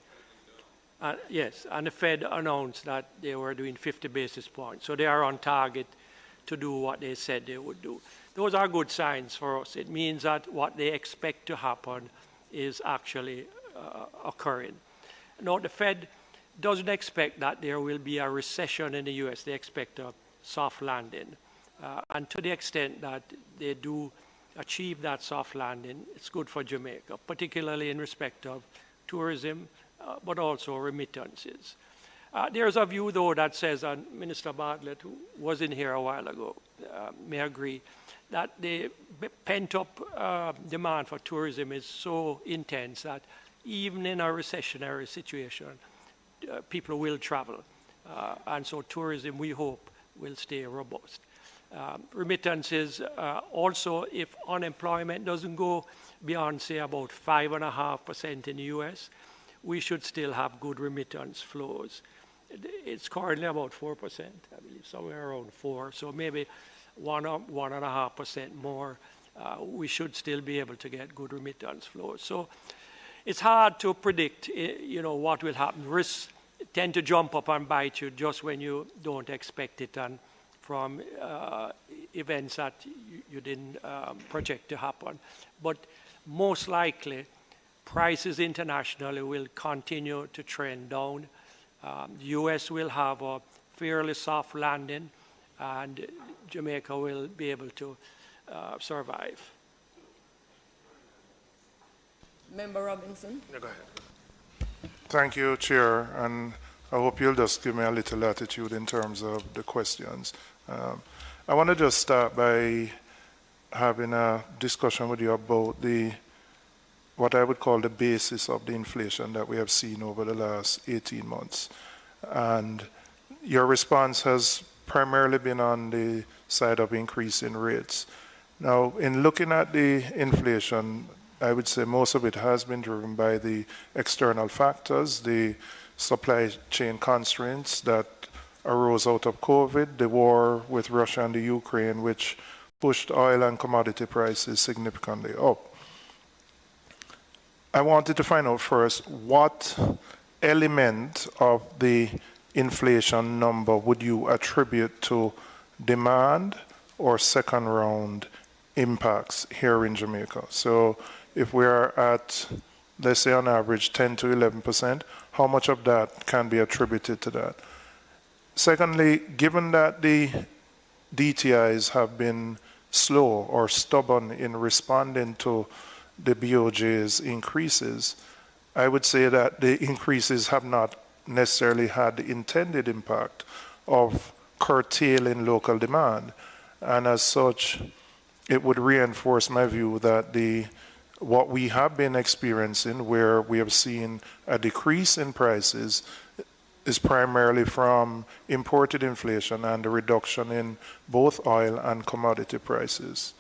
Yes, and the Fed announced that they were doing 50 basis points, so they are on target to do what they said they would do. Those are good signs for us. It means that what they expect to happen is actually occurring. No, the Fed doesn't expect that there will be a recession in the US. They expect a soft landing. And to the extent that they do achieve that soft landing, it's good for Jamaica, particularly in respect of tourism, but also remittances. There's a view, though, that says, and Minister Bartlett, who was in here a while ago, may agree, that the pent-up demand for tourism is so intense that even in a recessionary situation, people will travel. And so tourism, we hope, will stay robust. Remittances, also, if unemployment doesn't go beyond, say, about 5.5% in the US, we should still have good remittance flows. It's currently about 4%, I believe, somewhere around 4%, so maybe 1.5% more. We should still be able to get good remittance flows. So it's hard to predict, what will happen. Risks tend to jump up and bite you just when you don't expect it, and from events that you didn't project to happen. But most likely, prices internationally will continue to trend down. The US will have a fairly soft landing, and Jamaica will be able to survive. Member Robinson. Yeah, go ahead. Thank you, Chair, and I hope you'll just give me a little latitude in terms of the questions. I want to just start by having a discussion with you about what I would call the basis of the inflation that we have seen over the last 18 months. And your response has primarily been on the side of increasing rates. Now, in looking at the inflation, I would say most of it has been driven by the external factors, the supply chain constraints that arose out of COVID, the war with Russia and the Ukraine, which pushed oil and commodity prices significantly up. I wanted to find out first what element of the inflation number would you attribute to demand or second round impacts here in Jamaica? So if we are at, let's say on average 10 to 11%, how much of that can be attributed to that? Secondly, given that the DTIs have been slow or stubborn in responding to the BOJ's increases, I would say that the increases have not necessarily had the intended impact of curtailing local demand. And as such, it would reinforce my view that what we have been experiencing, where we have seen a decrease in prices, is primarily from imported inflation and the reduction in both oil and commodity prices.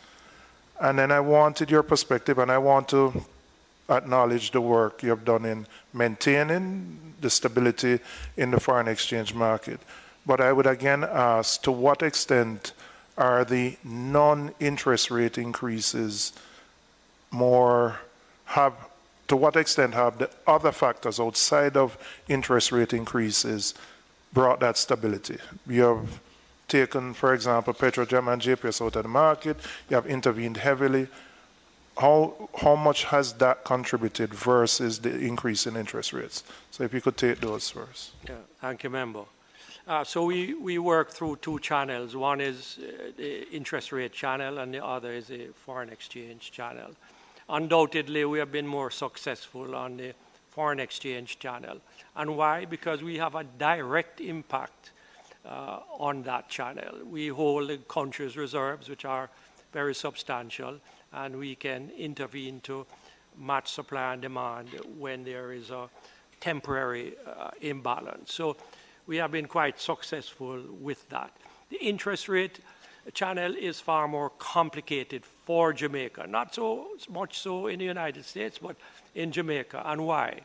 And then I wanted your perspective, and I want to acknowledge the work you have done in maintaining the stability in the foreign exchange market. But I would again ask, to what extent are the non-interest rate increases to what extent have the other factors outside of interest rate increases brought that stability? You have taken, for example, Petrojam and JPS out of the market, you have intervened heavily. How much has that contributed versus the increase in interest rates? So if you could take those first. Yeah, thank you, Member. So we work through two channels. One is the interest rate channel, and the other is the foreign exchange channel. Undoubtedly, we have been more successful on the foreign exchange channel. And why? Because we have a direct impact on that channel. We hold the country's reserves, which are very substantial, and we can intervene to match supply and demand when there is a temporary imbalance. So we have been quite successful with that. The interest rate channel is far more complicated for Jamaica, not so much so in the United States, but in Jamaica. And why?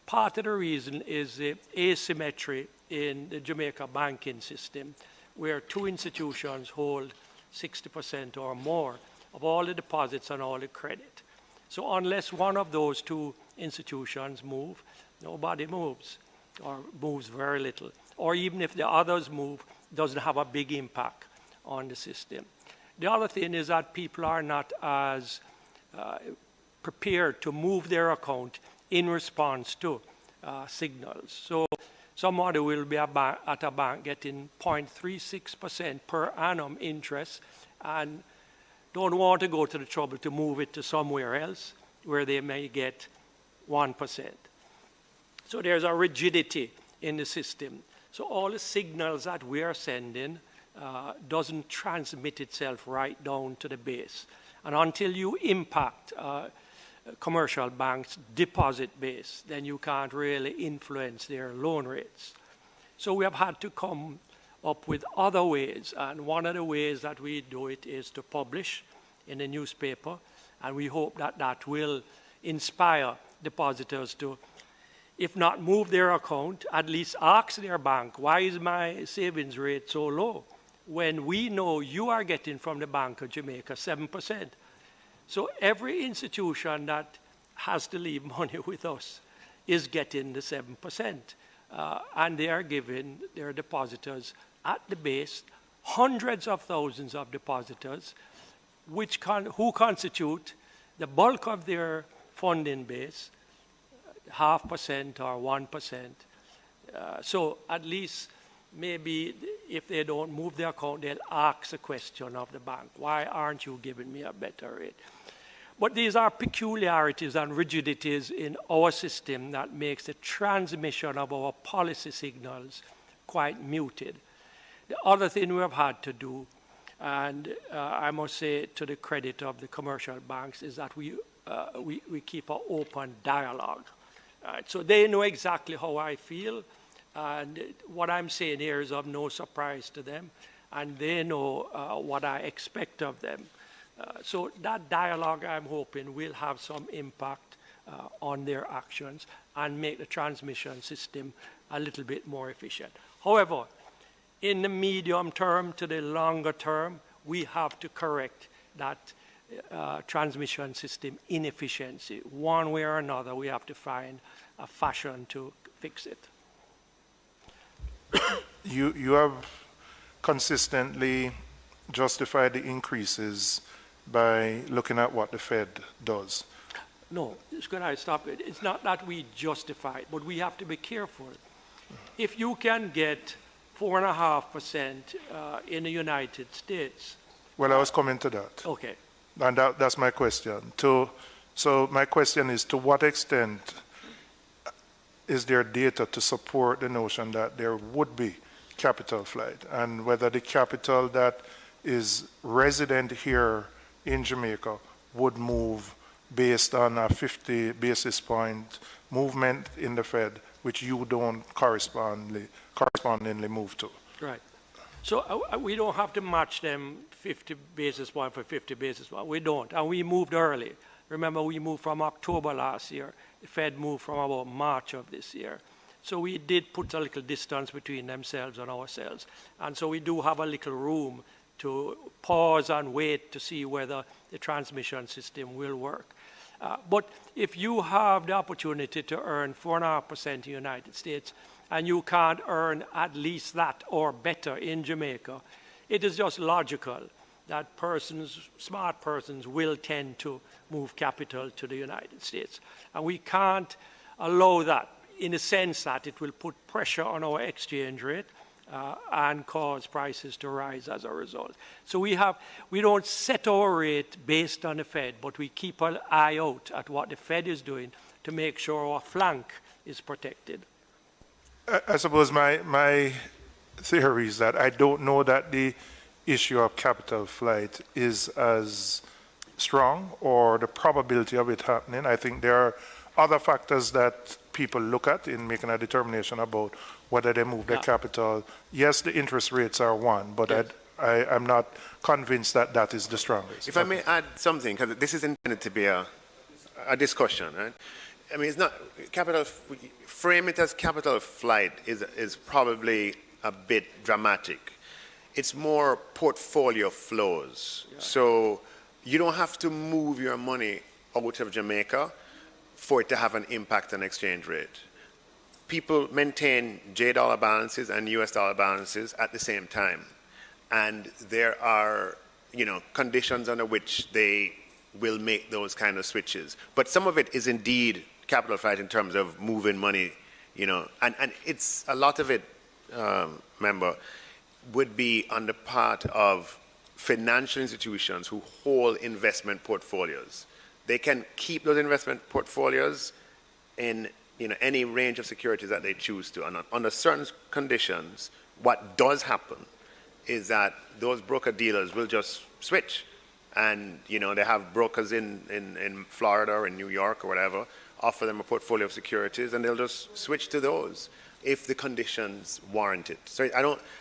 Part of the reason is the asymmetry in the Jamaica banking system, where two institutions hold 60% or more of all the deposits and all the credit. So unless one of those two institutions move, nobody moves, or moves very little. Or even if the others move, it doesn't have a big impact on the system. The other thing is that people are not as prepared to move their account in response to signals. So somebody will be at a bank getting 0.36% per annum interest and don't want to go to the trouble to move it to somewhere else where they may get 1%. So there's a rigidity in the system. So all the signals that we are sending doesn't transmit itself right down to the base. And until you impact commercial banks' deposit base, then you can't really influence their loan rates. So we have had to come up with other ways, and one of the ways that we do it is to publish in the newspaper, and we hope that that will inspire depositors to, if not move their account, at least ask their bank, why is my savings rate so low? When we know you are getting from the Bank of Jamaica 7%. So every institution that has to leave money with us is getting the 7%. And they are giving their depositors at the base hundreds of thousands of depositors who constitute the bulk of their funding base, 0.5% or 1%. So at least maybe if they don't move their account, they'll ask a question of the bank, why aren't you giving me a better rate? But these are peculiarities and rigidities in our system that makes the transmission of our policy signals quite muted. The other thing we have had to do, and I must say to the credit of the commercial banks, is that we keep an open dialogue. So they know exactly how I feel, and what I'm saying here is of no surprise to them, and they know what I expect of them. So that dialogue, I'm hoping, will have some impact on their actions and make the transmission system a little bit more efficient. However, in the medium term to the longer term, we have to correct that transmission system inefficiency. One way or another, we have to find a fashion to fix it. you have consistently justified the increases by looking at what the Fed does. No, could I stop it? It's not that we justify it, but we have to be careful. If you can get 4.5% in the United States. Well, I was coming to that. Okay. And that's my question. So my question is, to what extent is there data to support the notion that there would be capital flight, and whether the capital that is resident here in Jamaica would move based on a 50 basis point movement in the Fed, which you don't correspondingly move to? Right. So we don't have to match them 50 basis point for 50 basis point. We don't. And we moved early. Remember, we moved from October last year. The Fed moved from about March of this year. So we did put a little distance between themselves and ourselves. And so we do have a little room to pause and wait to see whether the transmission system will work. But if you have the opportunity to earn 4.5% in the United States, and you can't earn at least that or better in Jamaica, it is just logical that smart persons will tend to move capital to the United States. And we can't allow that, in the sense that it will put pressure on our exchange rate and cause prices to rise as a result. So we don't set our rate based on the Fed, but we keep an eye out at what the Fed is doing to make sure our flank is protected. I suppose my theory is that I don't know that the issue of capital flight is as strong, or the probability of it happening. I think there are other factors that people look at in making a determination about whether they move their capital. Yes, the interest rates are one, but yes, I'm not convinced that that is the strongest. If I may add something, because this is intended to be a discussion, right? I mean, it's not frame it as capital flight is probably a bit dramatic. It's more portfolio flows. Yeah. So you don't have to move your money out of Jamaica for it to have an impact on exchange rate. People maintain J dollar balances and US dollar balances at the same time. And there are, conditions under which they will make those kind of switches. But some of it is indeed capital flight in terms of moving money, and it's a lot of it, member, would be on the part of financial institutions who hold investment portfolios. They can keep those investment portfolios in any range of securities that they choose to. And under certain conditions, what does happen is that those broker-dealers will just switch. And they have brokers in Florida or in New York or whatever, offer them a portfolio of securities, and they'll just switch to those if the conditions warrant it. So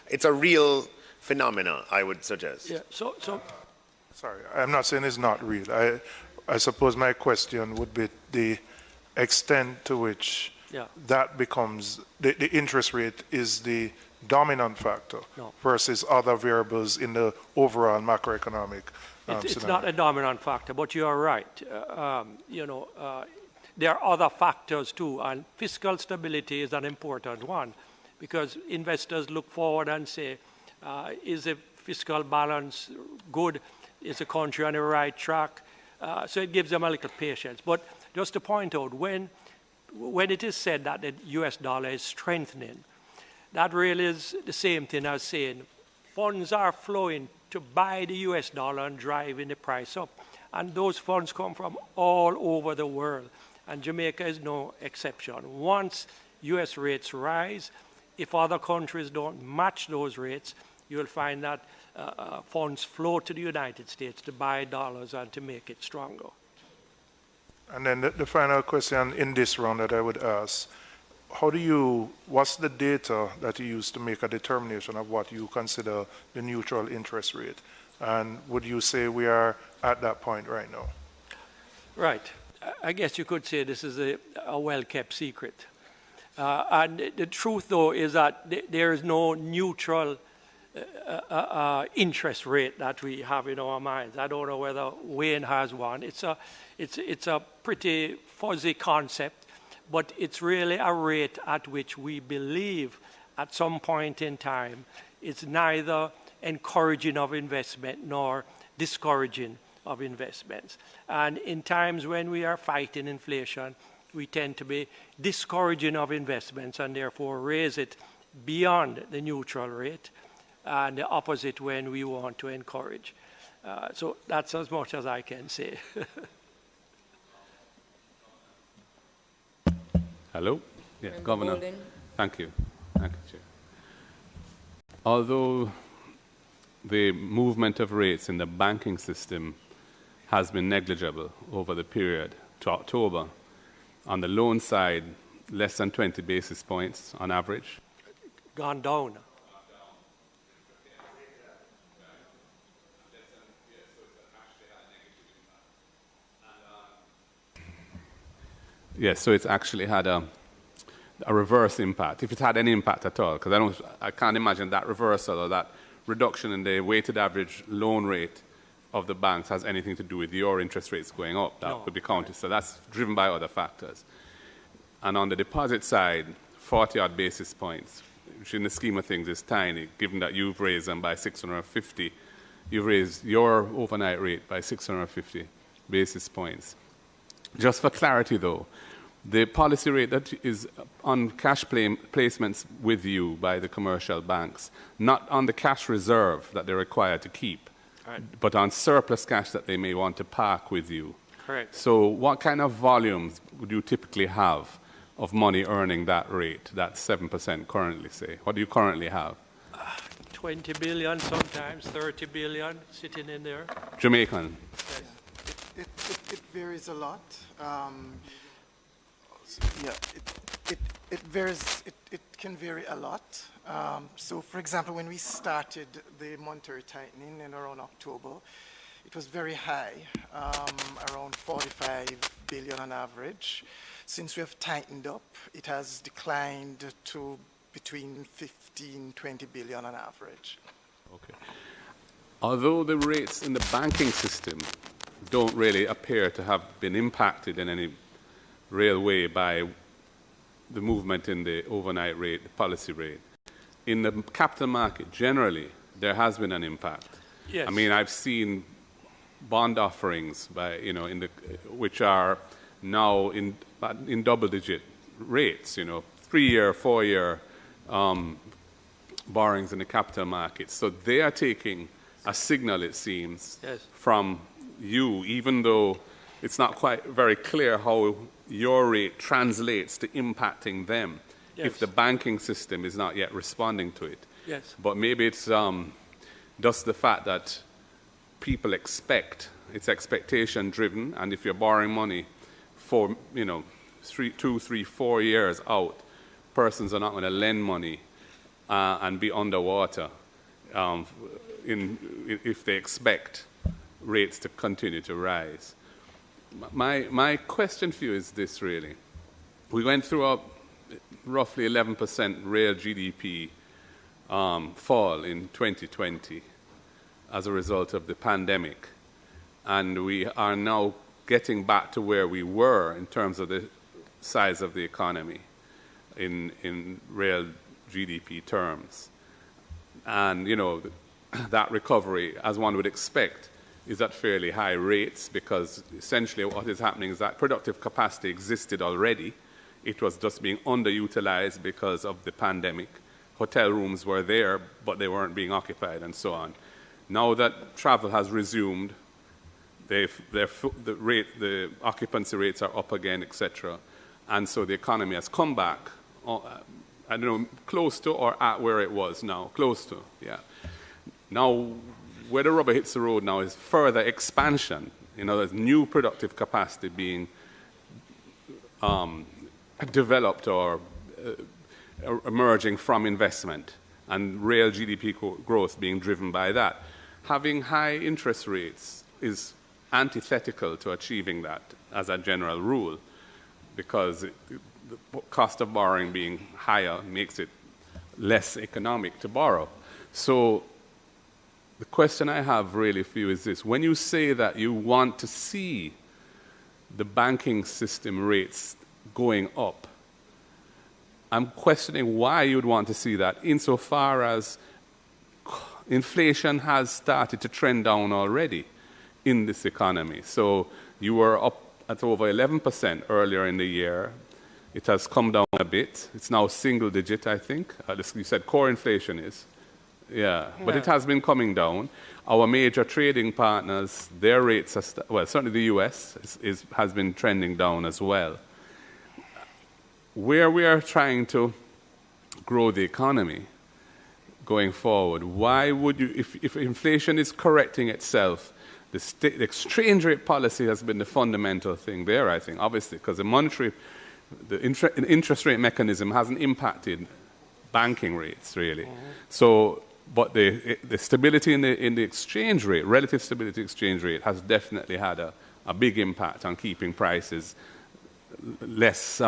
it's a real phenomenon, I would suggest. Yeah, so sorry, I'm not saying it's not real. I suppose my question would be the extent to which that becomes, the interest rate is the dominant factor versus other variables in the overall macroeconomic it's not a dominant factor, but you are right. There are other factors too, and fiscal stability is an important one, because investors look forward and say, is the fiscal balance good? Is the country on the right track? So it gives them a little patience. But just to point out, when it is said that the US dollar is strengthening, that really is the same thing as saying funds are flowing to buy the US dollar and driving the price up. And those funds come from all over the world. And Jamaica is no exception. Once US rates rise, if other countries don't match those rates, you'll find that funds flow to the United States to buy dollars and to make it stronger. And then the final question in this round that I would ask, what's the data that you use to make a determination of what you consider the neutral interest rate? And would you say we are at that point right now? Right. I guess you could say this is a well-kept secret. And the truth, though, is that there is no neutral interest rate that we have in our minds. I don't know whether Wayne has one. It's a pretty fuzzy concept, but it's really a rate at which we believe at some point in time, is neither encouraging of investment nor discouraging of investments. And in times when we are fighting inflation, we tend to be discouraging of investments and therefore raise it beyond the neutral rate, and the opposite when we want to encourage. So that's as much as I can say. Hello? Yeah, Member Governor. Bolden. Thank you. Thank you, Chair. Although the movement of rates in the banking system has been negligible over the period to October, on the loan side, less than 20 basis points on average. Gone down. Yes, so it's actually had a reverse impact, if it had any impact at all, because I can't imagine that reversal or that reduction in the weighted average loan rate of the banks has anything to do with your interest rates going up. That would be counted. So that's driven by other factors. And on the deposit side, 40-odd basis points, which in the scheme of things is tiny, given that you've raised them by 650. You've raised your overnight rate by 650 basis points. Just for clarity, though, the policy rate that is on cash placements with you by the commercial banks, not on the cash reserve that they're required to keep, but on surplus cash that they may want to park with you. Correct. So what kind of volumes would you typically have of money earning that rate, that 7% currently, say? What do you currently have? 20 billion, sometimes 30 billion sitting in there. Jamaican. It varies a lot. It varies. It can vary a lot. So, for example, when we started the monetary tightening in around October, it was very high, around 45 billion on average. Since we have tightened up, it has declined to between 15, 20 billion on average. Okay. Although the rates in the banking system don't really appear to have been impacted in any real way by the movement in the overnight rate, the policy rate, in the capital market generally, there has been an impact. Yes. I mean, I've seen bond offerings by, which are now in double-digit rates, 3-year, 4-year borrowings in the capital markets. So they are taking a signal, it seems, yes, from you, even though it's not quite very clear how your rate translates to impacting them, yes, if the banking system is not yet responding to it. Yes. But maybe it's just the fact that people expect, it's expectation driven, and if you're borrowing money for 2, 3, 4 years out, persons are not going to lend money and be underwater if they expect rates to continue to rise. My question for you is this, really. We went through a roughly 11% real GDP fall in 2020 as a result of the pandemic, and we are now getting back to where we were in terms of the size of the economy in real GDP terms. And, that recovery, as one would expect, is at fairly high rates, because essentially what is happening is that productive capacity existed already. It was just being underutilized because of the pandemic. Hotel rooms were there, but they weren't being occupied, and so on. Now that travel has resumed, the occupancy rates are up again, etc. And so the economy has come back, close to or at where it was now. Close to, yeah. Now, where the rubber hits the road now is further expansion. There's new productive capacity being developed or emerging from investment, and real GDP growth being driven by that. Having high interest rates is antithetical to achieving that as a general rule, because the cost of borrowing being higher makes it less economic to borrow. So the question I have really for you is this. When you say that you want to see the banking system rates going up, I'm questioning why you'd want to see that, insofar as inflation has started to trend down already in this economy. So you were up at over 11% earlier in the year. It has come down a bit. It's now single digit, I think. You said core inflation is. Yeah, but it has been coming down. Our major trading partners, their rates are, well, certainly the US has been trending down as well. Where we are trying to grow the economy going forward, why would you, if inflation is correcting itself, the exchange rate policy has been the fundamental thing there, I think, obviously, because the interest rate mechanism hasn't impacted banking rates, really. So, but the stability in the exchange rate, relative stability exchange rate, has definitely had a big impact on keeping prices less,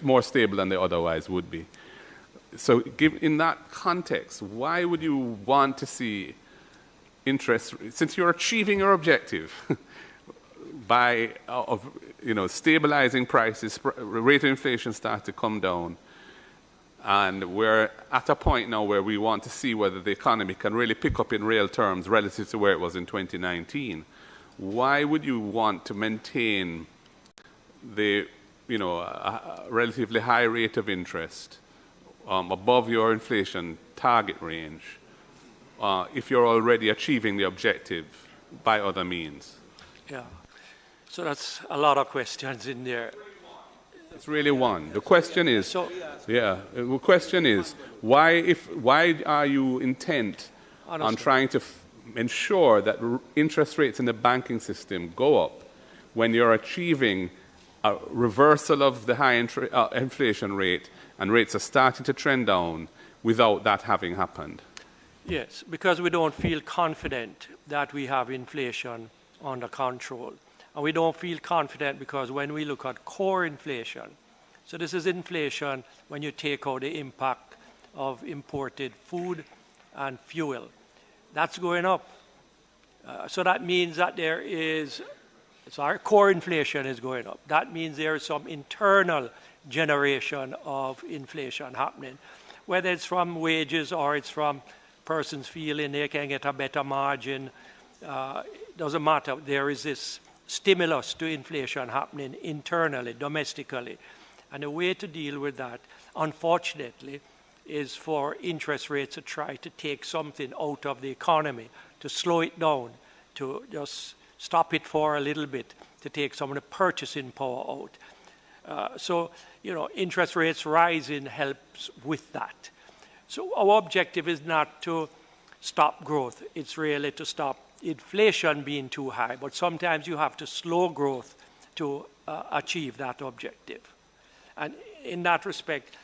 more stable than they otherwise would be. So, in that context, why would you want to see interest, since you're achieving your objective by stabilizing prices, rate of inflation starts to come down, and we're at a point now where we want to see whether the economy can really pick up in real terms relative to where it was in 2019. Why would you want to maintain the a relatively high rate of interest above your inflation target range if you're already achieving the objective by other means? Yeah. So that's a lot of questions in there. It's really one. The question is, the question is, why are you intent on trying to ensure that interest rates in the banking system go up when you're achieving a reversal of the high inflation rate and rates are starting to trend down without that having happened? Yes, because we don't feel confident that we have inflation under control. And we don't feel confident because when we look at core inflation, so this is inflation when you take out the impact of imported food and fuel, that's going up. So that means that core inflation is going up. That means there is some internal generation of inflation happening, whether it's from wages or it's from persons feeling they can get a better margin. Doesn't matter. There is this stimulus to inflation happening internally, domestically. And the way to deal with that, unfortunately, is for interest rates to try to take something out of the economy, to slow it down, to just stop it for a little bit, to take some of the purchasing power out. So, interest rates rising helps with that. So our objective is not to stop growth. It's really to stop inflation being too high, but sometimes you have to slow growth to achieve that objective. And in that respect,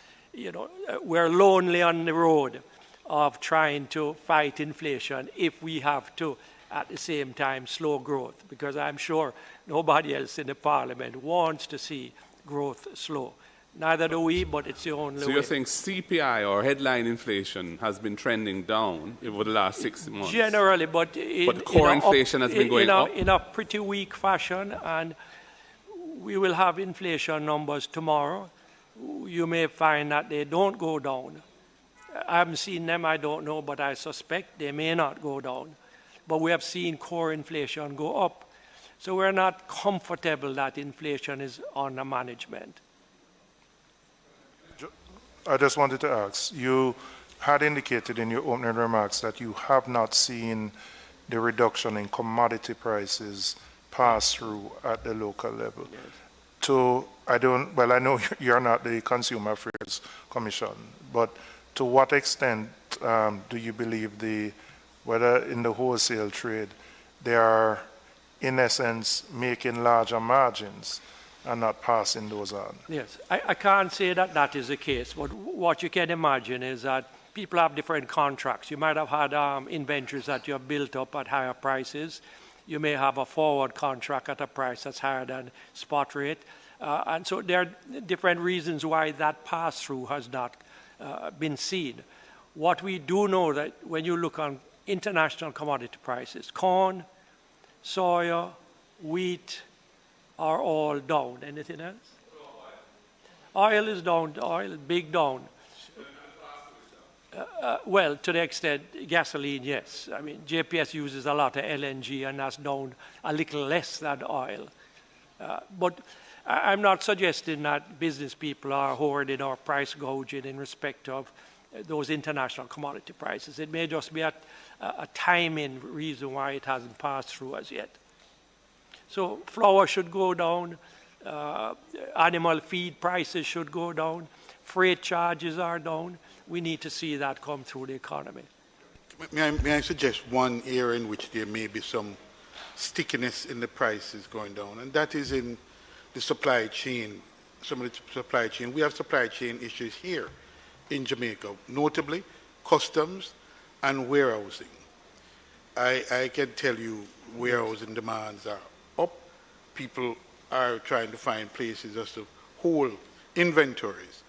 we're lonely on the road of trying to fight inflation if we have to, at the same time, slow growth, because I'm sure nobody else in the parliament wants to see growth slow. Neither do we, but it's the only way. So you're saying CPI or headline inflation has been trending down over the last 6 months? Generally, but In a pretty weak fashion, and we will have inflation numbers tomorrow. You may find that they don't go down. I haven't seen them, I don't know, but I suspect they may not go down. But we have seen core inflation go up. So we're not comfortable that inflation is under management. I just wanted to ask, you had indicated in your opening remarks that you have not seen the reduction in commodity prices pass through at the local level. Yes. I know you're not the Consumer Affairs Commission, but to what extent do you believe whether in the wholesale trade, they are, in essence, making larger margins and not passing those on? Yes, I can't say that that is the case, but what you can imagine is that people have different contracts. You might have had inventories that you have built up at higher prices. You may have a forward contract at a price that's higher than spot rate. And so there are different reasons why that pass-through has not been seen. What we do know that when you look on international commodity prices, corn, soya, wheat, are all down. Anything else? Oil is down, oil big down. Well, to the extent, gasoline, yes. I mean, JPS uses a lot of LNG, and that's down a little less than oil. But I'm not suggesting that business people are hoarding or price gouging in respect of those international commodity prices. It may just be a timing reason why it hasn't passed through as yet. So flour should go down, animal feed prices should go down, freight charges are down. We need to see that come through the economy. May I suggest one area in which there may be some stickiness in the prices going down, and that is in the supply chain, some of the supply chain. We have supply chain issues here in Jamaica, notably customs and warehousing. I can tell you warehousing demands are up. People are trying to find places just to hold inventories.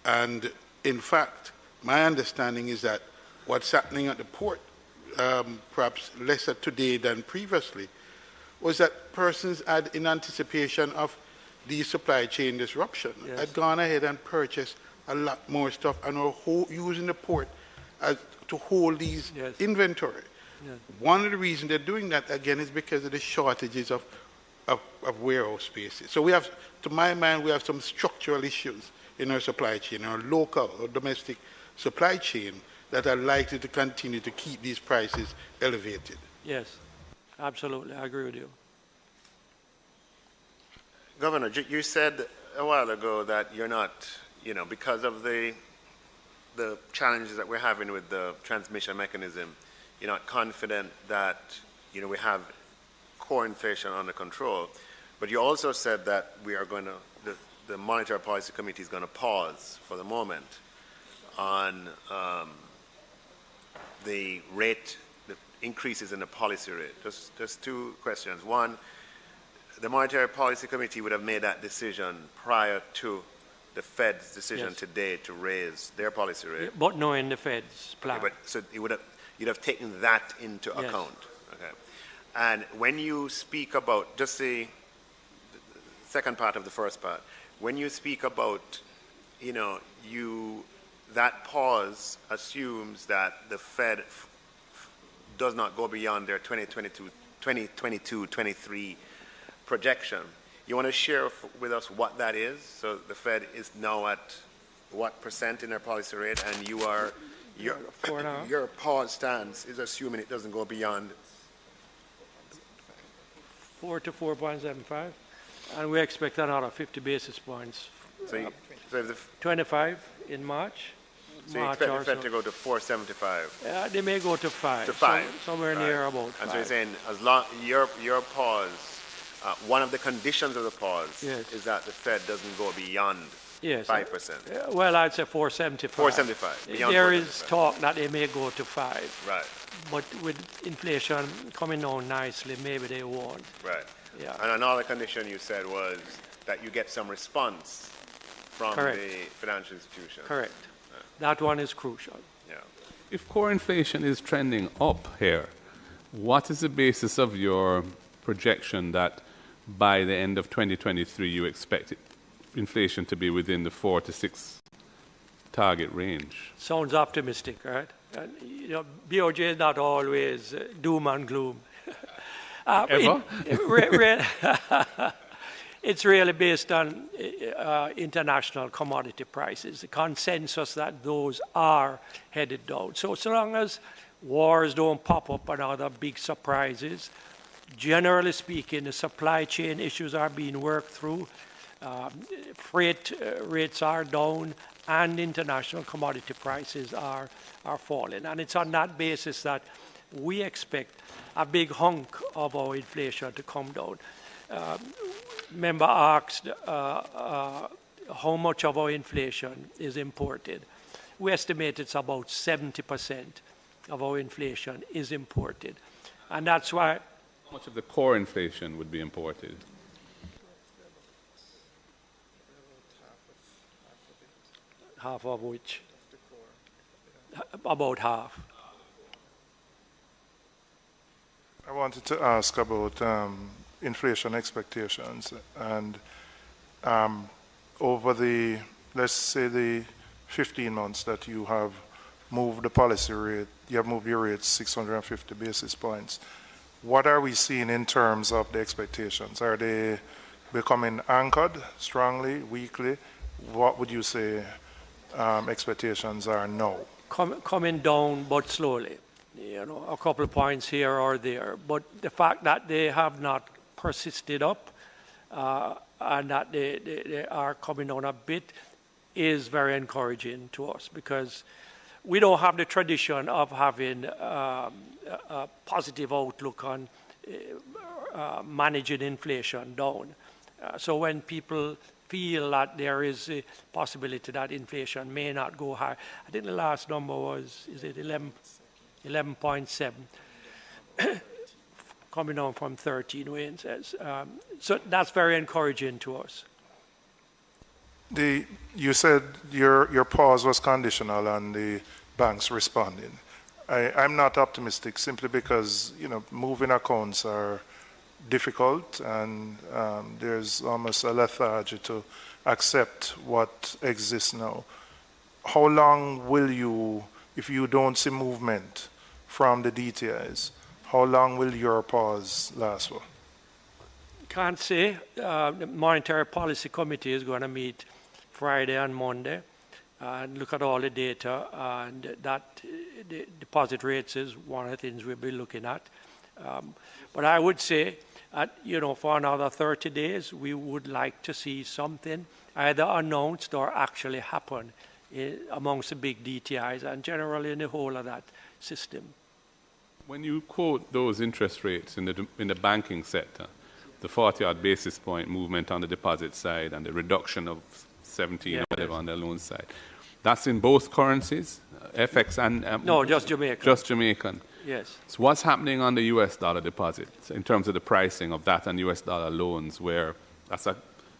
And in fact, my understanding is that what's happening at the port, perhaps lesser today than previously, was that persons had, in anticipation of the supply chain disruption, had gone ahead and purchased a lot more stuff and are using the port to hold these inventory. One of the reasons they're doing that, again, is because of the shortages of warehouse spaces. So we have, to my mind, we have some structural issues in our supply chain, our local or domestic supply chain, that are likely to continue to keep these prices elevated. Yes, absolutely. I agree with you. Governor, you said a while ago that you're not, because of the challenges that we're having with the transmission mechanism, you're not confident that, we have core inflation under control. But you also said that we are going to, the Monetary Policy Committee is going to pause for the moment on the rate, the increases in the policy rate. Just two questions. One, the Monetary Policy Committee would have made that decision prior to the Fed's decision today to raise their policy rate. But knowing the Fed's plan. Okay, but so you'd have taken that into account. Okay. And when you speak about, just the second part of the first part, when you speak about, that pause assumes that the Fed does not go beyond their 2022-23 projection. You want to share with us what that is? So the Fed is now at what percent in their policy rate, and your pause stance is assuming it doesn't go beyond 4 to 4.75, and we expect another 50 basis points. So 25 in March. So you expect the Fed to go to 4.75? They may go to 5. To 5. Somewhere near about 5. And so you're saying, as long your pause, one of the conditions of the pause is that the Fed doesn't go beyond 5%. Well, I'd say 4.75. 4.75. There is talk that they may go to 5. Right. But with inflation coming down nicely, maybe they won't. Right. Yeah. And another condition you said was that you get some response from the financial institution. Correct. That one is crucial. Yeah. If core inflation is trending up here, what is the basis of your projection that by the end of 2023 you expect inflation to be within the 4 to 6 target range? Sounds optimistic, right? And, BOJ is not always doom and gloom. Ever? It's really based on international commodity prices, the consensus that those are headed down. So long as wars don't pop up and other big surprises, generally speaking, the supply chain issues are being worked through, freight rates are down, and international commodity prices are falling. And it's on that basis that we expect a big hunk of our inflation to come down. Member asked how much of our inflation is imported. We estimate it's about 70% of our inflation is imported. And that's why... How much of the core inflation would be imported? Half of which? About half. I wanted to ask about inflation expectations, and over the, let's say, the 15 months that you have moved the policy rate, you have moved your rate 650 basis points. What are we seeing in terms of the expectations? Are they becoming anchored strongly, weakly? What would you say expectations are now? Coming down, but slowly. You know, a couple of points here or there. But the fact that they have not persisted up and that they are coming down a bit is very encouraging to us, because we don't have the tradition of having a positive outlook on managing inflation down. So when people feel that there is a possibility that inflation may not go high, I think the last number was, is it 11.7, coming down from 13, Wayne says. So that's very encouraging to us. You said your pause was conditional on the banks responding. I'm not optimistic, simply because, you know, moving accounts are difficult, and there's almost a lethargy to accept what exists now. How long will you, if you don't see movement from the DTIs, how long will your pause last for? Can't say. The Monetary Policy Committee is going to meet Friday and Monday and look at all the data, and that the deposit rates is one of the things we'll be looking at. But I would say, you know, for another 30 days, we would like to see something either announced or actually happen amongst the big DTIs and generally in the whole of that system. When you quote those interest rates in the banking sector, the 40-odd basis point movement on the deposit side and the reduction of 17 or whatever on the loan side, that's in both currencies, FX and... no, just Jamaican. Just Jamaican. Yes. So what's happening on the US dollar deposits in terms of the pricing of that and US dollar loans, where that's a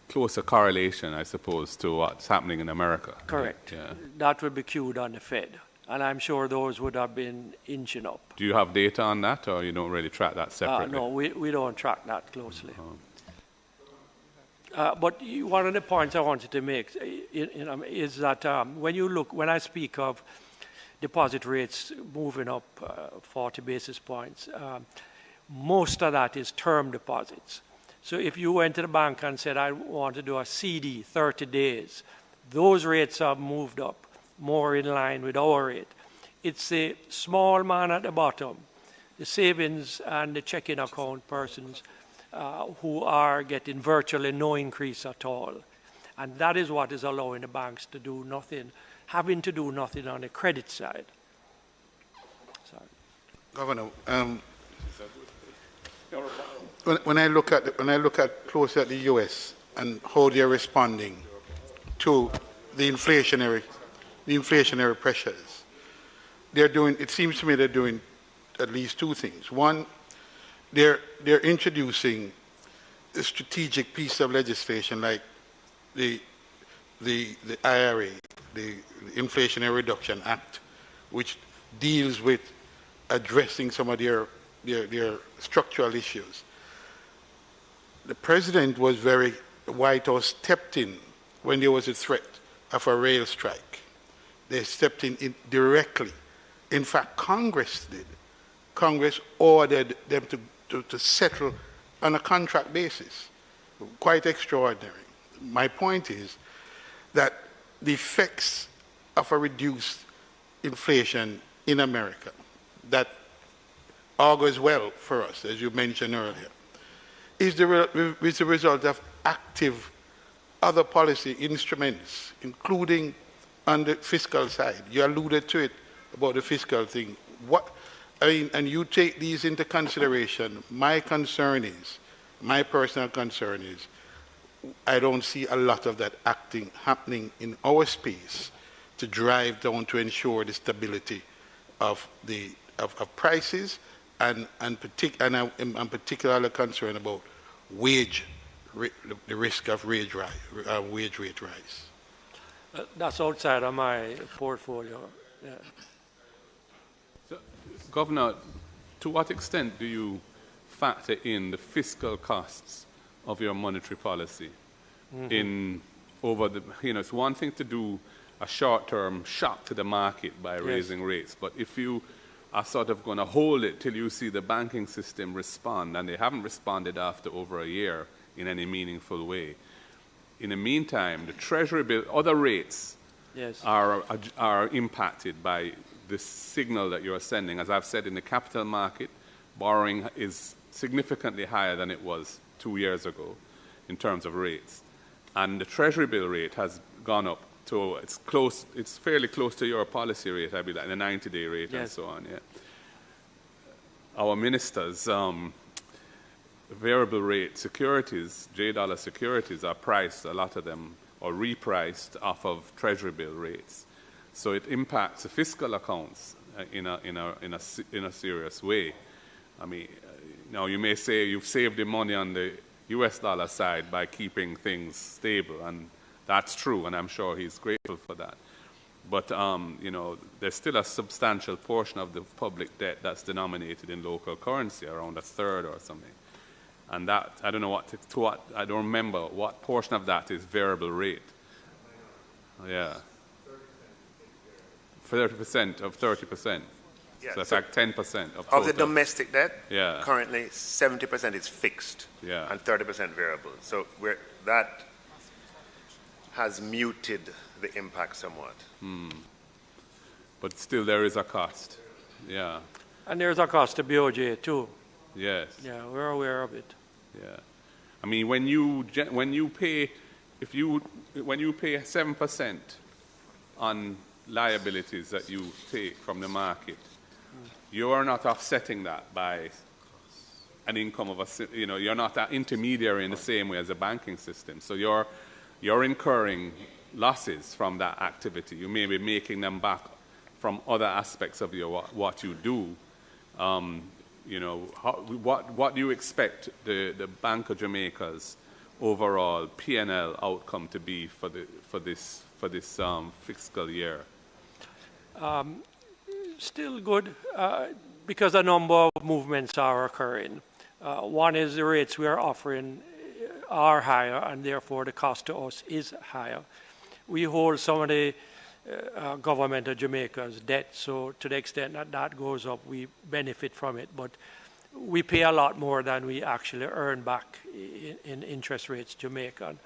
closer correlation, I suppose, to what's happening in America? Correct. Yeah. That would be queued on the Fed, and I'm sure those would have been inching up. Do you have data on that, or you don't really track that separately? No, we don't track that closely. But one of the points I wanted to make is that when I speak of deposit rates moving up 40 basis points, most of that is term deposits. So if you went to the bank and said, I want to do a CD 30 days, those rates have moved up more in line with our rate. It's the small man at the bottom, the savings and the checking account persons, who are getting virtually no increase at all. And that is what is allowing the banks to do nothing, having to do nothing on the credit side. Sorry. Governor, when I look at closely at the US and how they're responding to the inflationary pressures, it seems to me they're doing at least two things. One, they're introducing a strategic piece of legislation like the IRA, the Inflation Reduction Act, which deals with addressing some of their structural issues. The president was the White House stepped in when there was a threat of a rail strike. They stepped in directly. In fact, Congress did. Congress ordered them to settle on a contract basis. Quite extraordinary. My point is that the effects of a reduced inflation in America that augurs well for us, as you mentioned earlier, is the result of active other policy instruments, including on the fiscal side. You alluded to it about the fiscal thing. And you take these into consideration. My personal concern is, I don't see a lot of that acting happening in our space to drive down to ensure the stability of prices, and I'm particularly concerned about the risk of wage rate rise. That's outside of my portfolio. Yeah. So, Governor, to what extent do you factor in the fiscal costs of your monetary policy in over the, it's one thing to do a short-term shock to the market by raising rates, but if you are sort of going to hold it till you see the banking system respond, and they haven't responded after over a year in any meaningful way. In the meantime, the Treasury bill, other rates are impacted by the signal that you're sending. As I've said, in the capital market, borrowing is significantly higher than it was 2 years ago in terms of rates. And the Treasury bill rate has gone up to, it's fairly close to your policy rate, I believe, the 90-day rate and so on, Our ministers, variable rate securities, J-dollar securities, are priced, a lot of them, or repriced off of Treasury bill rates. So it impacts the fiscal accounts in a serious way. I mean, now you may say you've saved the money on the US dollar side by keeping things stable, and that's true, and I'm sure he's grateful for that. But, there's still a substantial portion of the public debt that's denominated in local currency, around a third or something. And that, I don't know I don't remember what portion of that is variable rate. 30% of 30%. Yeah, so it's like 10% of the domestic debt. Yeah. Currently, 70% is fixed, and 30% variable. So that has muted the impact somewhat. But still, there is a cost. Yeah. And there's a cost to BOJ too. Yes. Yeah, we're aware of it. Yeah. I mean, when you pay 7% on liabilities that you take from the market, you are not offsetting that by an income of you're not an intermediary in the same way as a banking system. So you're incurring losses from that activity. You may be making them back from other aspects of what you do. What do you expect the Bank of Jamaica's overall P&L outcome to be for this fiscal year? Still good, because a number of movements are occurring. One is the rates we are offering are higher, and therefore the cost to us is higher. We hold some of the government of Jamaica's debt, so to the extent that that goes up, we benefit from it. But we pay a lot more than we actually earn back in interest rates to Jamaica.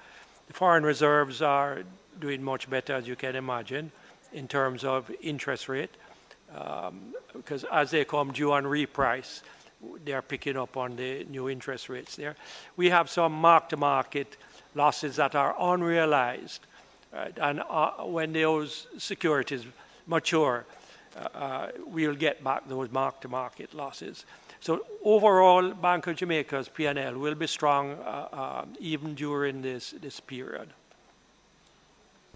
The foreign reserves are doing much better, as you can imagine, in terms of interest rate, because as they come due on reprice, they are picking up on the new interest rates there. We have some mark-to-market losses that are unrealized, right? And when those securities mature, we'll get back those mark-to-market losses. So overall, Bank of Jamaica's P&L will be strong even during this period.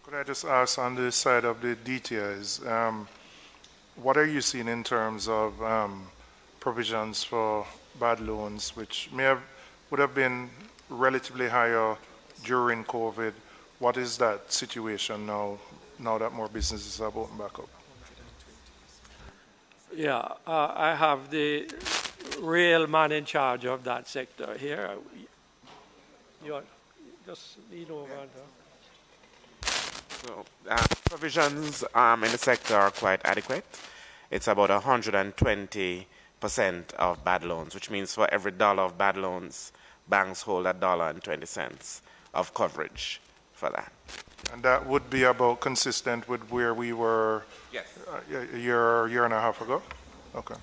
Could I just ask, on the side of the DTIs, what are you seeing in terms of provisions for bad loans, which would have been relatively higher during COVID? What is that situation now that more businesses have opened back up? Yeah, I have the real man in charge of that sector here. You just lean over. So, provisions in the sector are quite adequate. It's about 120% of bad loans, which means for every dollar of bad loans, banks hold $1.20 of coverage for that. And that would be about consistent with where we were a year and a half ago? Okay.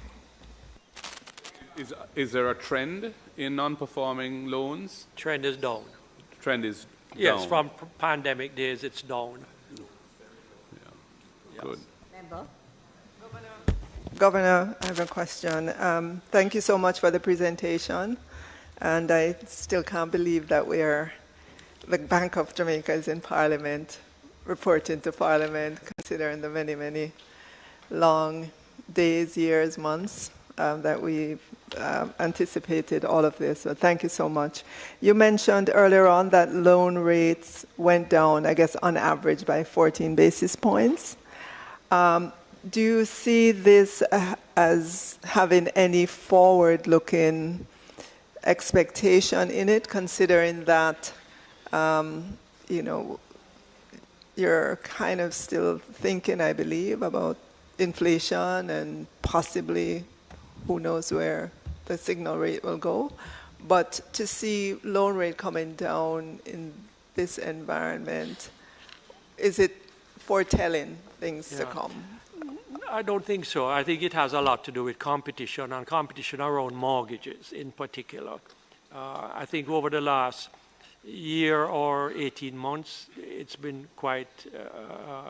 Is there a trend in non-performing loans? Trend is down. Trend is down. Yes, from pandemic days, it's down. Yeah. Good. Member? Governor, I have a question. Thank you so much for the presentation. And I still can't believe that the Bank of Jamaica is in Parliament, reporting to Parliament, considering the many, many long days, years, months that we anticipated all of this. So thank you so much. You mentioned earlier on that loan rates went down, I guess, on average by 14 basis points. Do you see this as having any forward-looking expectation in it, considering that, you're kind of still thinking, I believe, about inflation and possibly who knows where the signal rate will go. But to see loan rate coming down in this environment, is it foretelling things to come? I don't think so. I think it has a lot to do with competition, and competition around mortgages in particular. I think over the last year or 18 months, it's been quite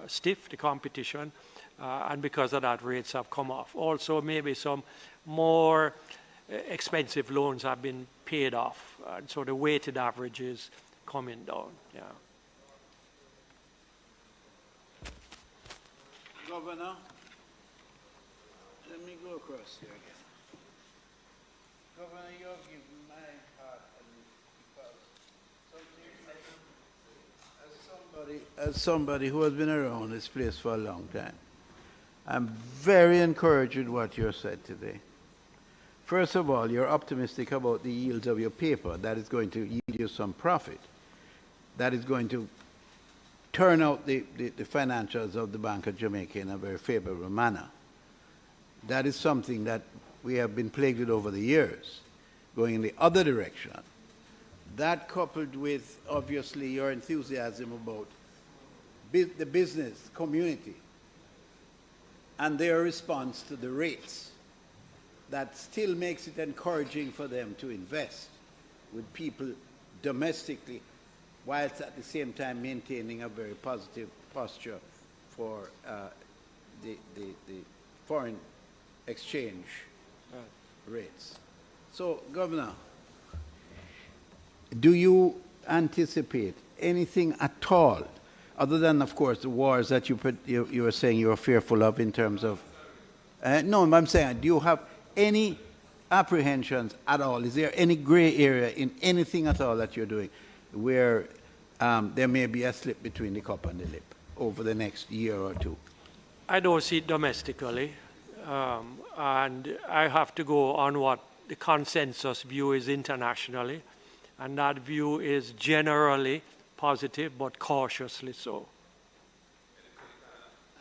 stiff, the competition, and because of that, rates have come off. Also, maybe some more expensive loans have been paid off, and so the weighted average is coming down. Yeah. Governor, let me go across here again. Governor, you have given my heart because as somebody who has been around this place for a long time, I'm very encouraged with what you said today. First of all, you're optimistic about the yields of your paper. That is going to yield you some profit. That is going to turn out the financials of the Bank of Jamaica in a very favorable manner. That is something that we have been plagued with over the years, going in the other direction. That coupled with, obviously, your enthusiasm about the business community and their response to the rates, that still makes it encouraging for them to invest with people domestically, whilst at the same time maintaining a very positive posture for the foreign exchange rates. So, Governor, do you anticipate anything at all, other than, of course, the wars that you were saying you were fearful of in terms of... no, I'm saying, do you have any apprehensions at all? Is there any gray area in anything at all that you're doing where there may be a slip between the cup and the lip over the next year or two? I don't see it domestically, and I have to go on what the consensus view is internationally, and that view is generally positive but cautiously so.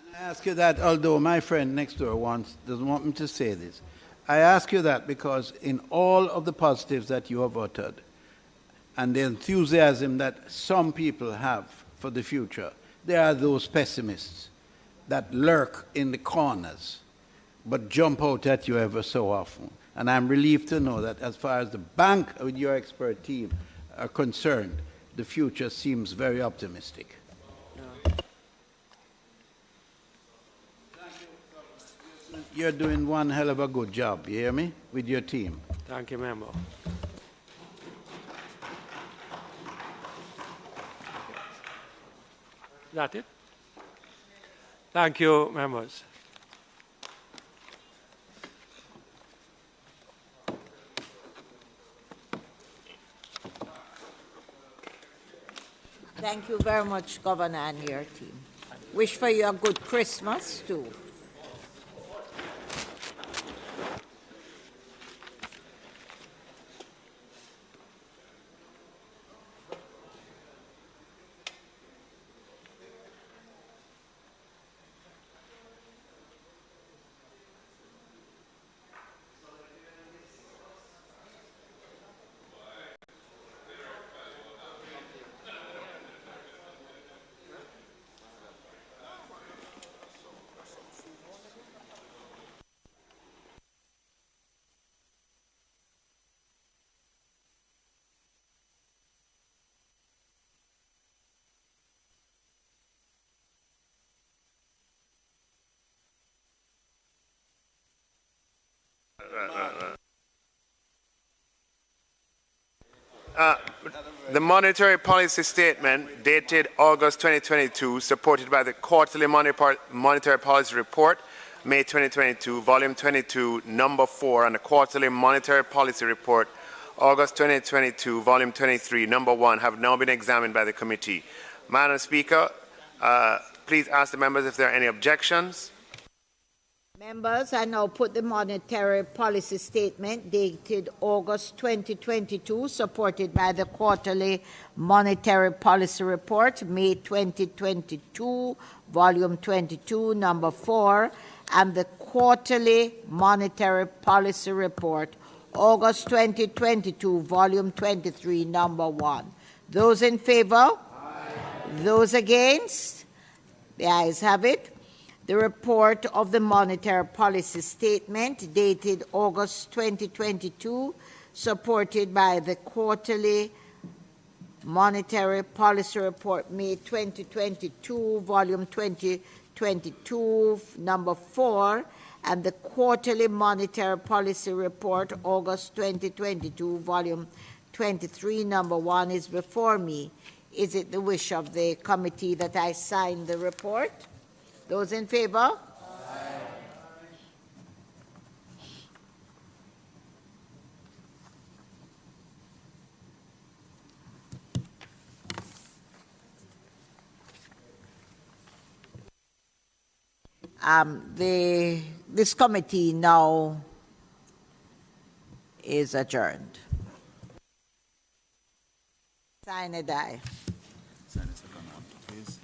And I ask you that, although my friend next door doesn't want me to say this, I ask you that because in all of the positives that you have uttered and the enthusiasm that some people have for the future, there are those pessimists that lurk in the corners but jump out at you ever so often. And I'm relieved to know that as far as the bank with your expert team are concerned, the future seems very optimistic. You're doing one hell of a good job, you hear me, with your team. Thank you, Member. Is that it? Thank you, members. Thank you very much, Governor, and your team. Wish for you a good Christmas, too. The monetary policy statement dated August 2022, supported by the quarterly monetary policy report, May 2022, volume 22, number 4, and the quarterly monetary policy report, August 2022, volume 23, number 1, have now been examined by the committee. Madam Speaker, please ask the members if there are any objections. Members, I now put the monetary policy statement dated August 2022, supported by the quarterly monetary policy report, May 2022, volume 22, number 4, and the quarterly monetary policy report, August 2022, volume 23, number 1. Those in favor? Aye. Those against? The ayes have it. The report of the monetary policy statement dated August 2022, supported by the quarterly monetary policy report, May 2022, volume 2022, number 4, and the quarterly monetary policy report, August 2022, volume 23, number 1, is before me. Is it the wish of the committee that I sign the report? Those in favor? Aye. This committee now is adjourned. Sign it, aye. Sign the second one, please.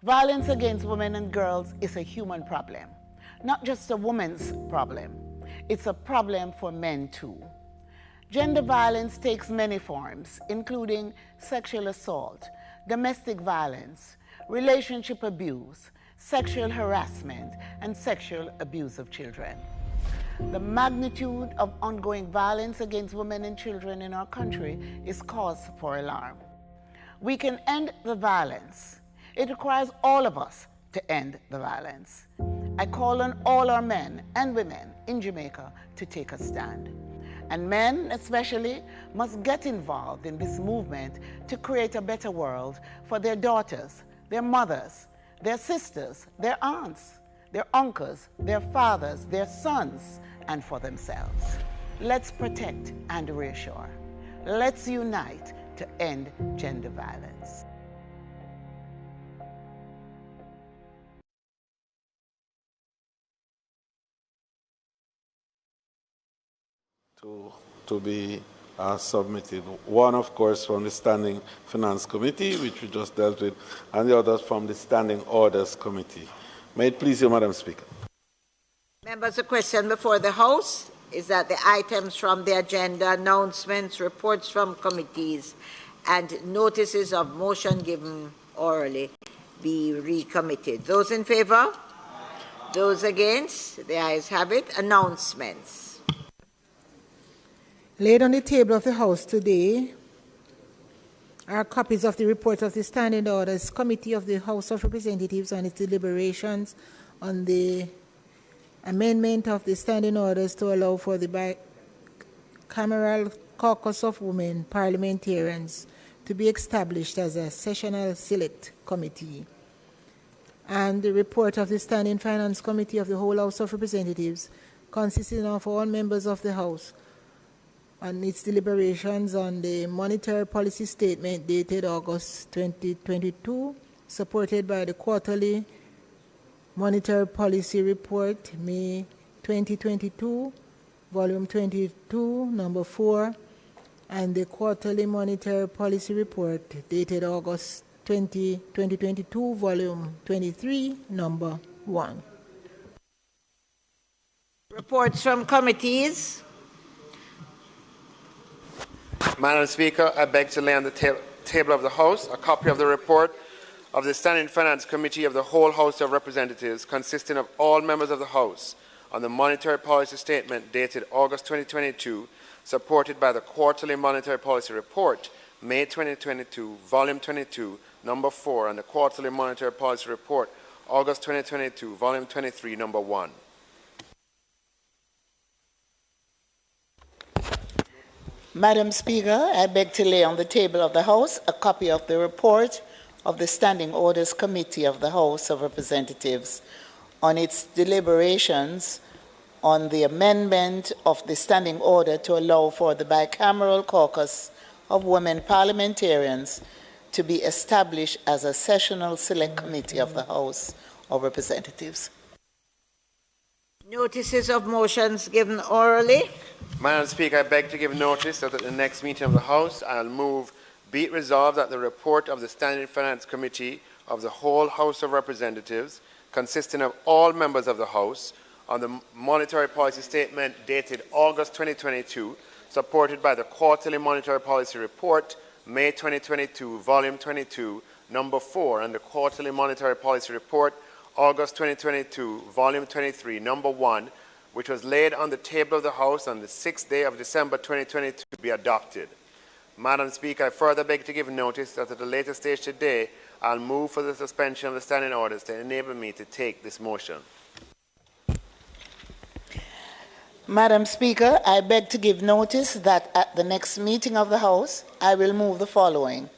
Violence against women and girls is a human problem, not just a woman's problem. It's a problem for men too. Gender violence takes many forms, including sexual assault, domestic violence, relationship abuse, sexual harassment, and sexual abuse of children. The magnitude of ongoing violence against women and children in our country is cause for alarm. We can end the violence. It requires all of us to end the violence. I call on all our men and women in Jamaica to take a stand. And men, especially, must get involved in this movement to create a better world for their daughters, their mothers, their sisters, their aunts, their uncles, their fathers, their sons, and for themselves. Let's protect and reassure. Let's unite to end gender violence. To be submitted. One, of course, from the Standing Finance Committee, which we just dealt with, and the other from the Standing Orders Committee. May it please you, Madam Speaker. Members, the question before the House is that the items from the agenda, announcements, reports from committees, and notices of motion given orally be recommitted. Those in favour? Those against? The ayes have it. Announcements. Laid on the table of the House today are copies of the report of the Standing Orders Committee of the House of Representatives on its deliberations on the amendment of the Standing Orders to allow for the Bicameral caucus of women parliamentarians to be established as a sessional select committee, and the report of the Standing Finance Committee of the whole House of Representatives, consisting of all members of the House, on its deliberations on the monetary policy statement dated August 2022, supported by the quarterly monetary policy report, May 2022, volume 22, number 4, and the quarterly monetary policy report dated August 2022, volume 23, number 1. Reports from committees. Madam Speaker, I beg to lay on the table of the House a copy of the report of the Standing Finance Committee of the whole House of Representatives, consisting of all members of the House, on the monetary policy statement dated August 2022, supported by the quarterly monetary policy report, May 2022, volume 22, number 4, and the quarterly monetary policy report, August 2022, volume 23, number 1. Madam Speaker, I beg to lay on the table of the House a copy of the report of the Standing Orders Committee of the House of Representatives on its deliberations on the amendment of the Standing Order to allow for the Bicameral caucus of women parliamentarians to be established as a sessional select committee of the House of Representatives. Notices of motions given orally. Madam Speaker, I beg to give notice that at the next meeting of the House, I'll move, be it resolved that the report of the Standing Finance Committee of the whole House of Representatives, consisting of all members of the House, on the monetary policy statement dated August 2022, supported by the quarterly monetary policy report, May 2022, volume 22, number 4, and the quarterly monetary policy report, August 2022, volume 23, number 1, which was laid on the table of the House on the 6th day of December 2022 to be adopted. Madam Speaker, I further beg to give notice that at a later stage today, I'll move for the suspension of the standing orders to enable me to take this motion. Madam Speaker, I beg to give notice that at the next meeting of the House, I will move the following.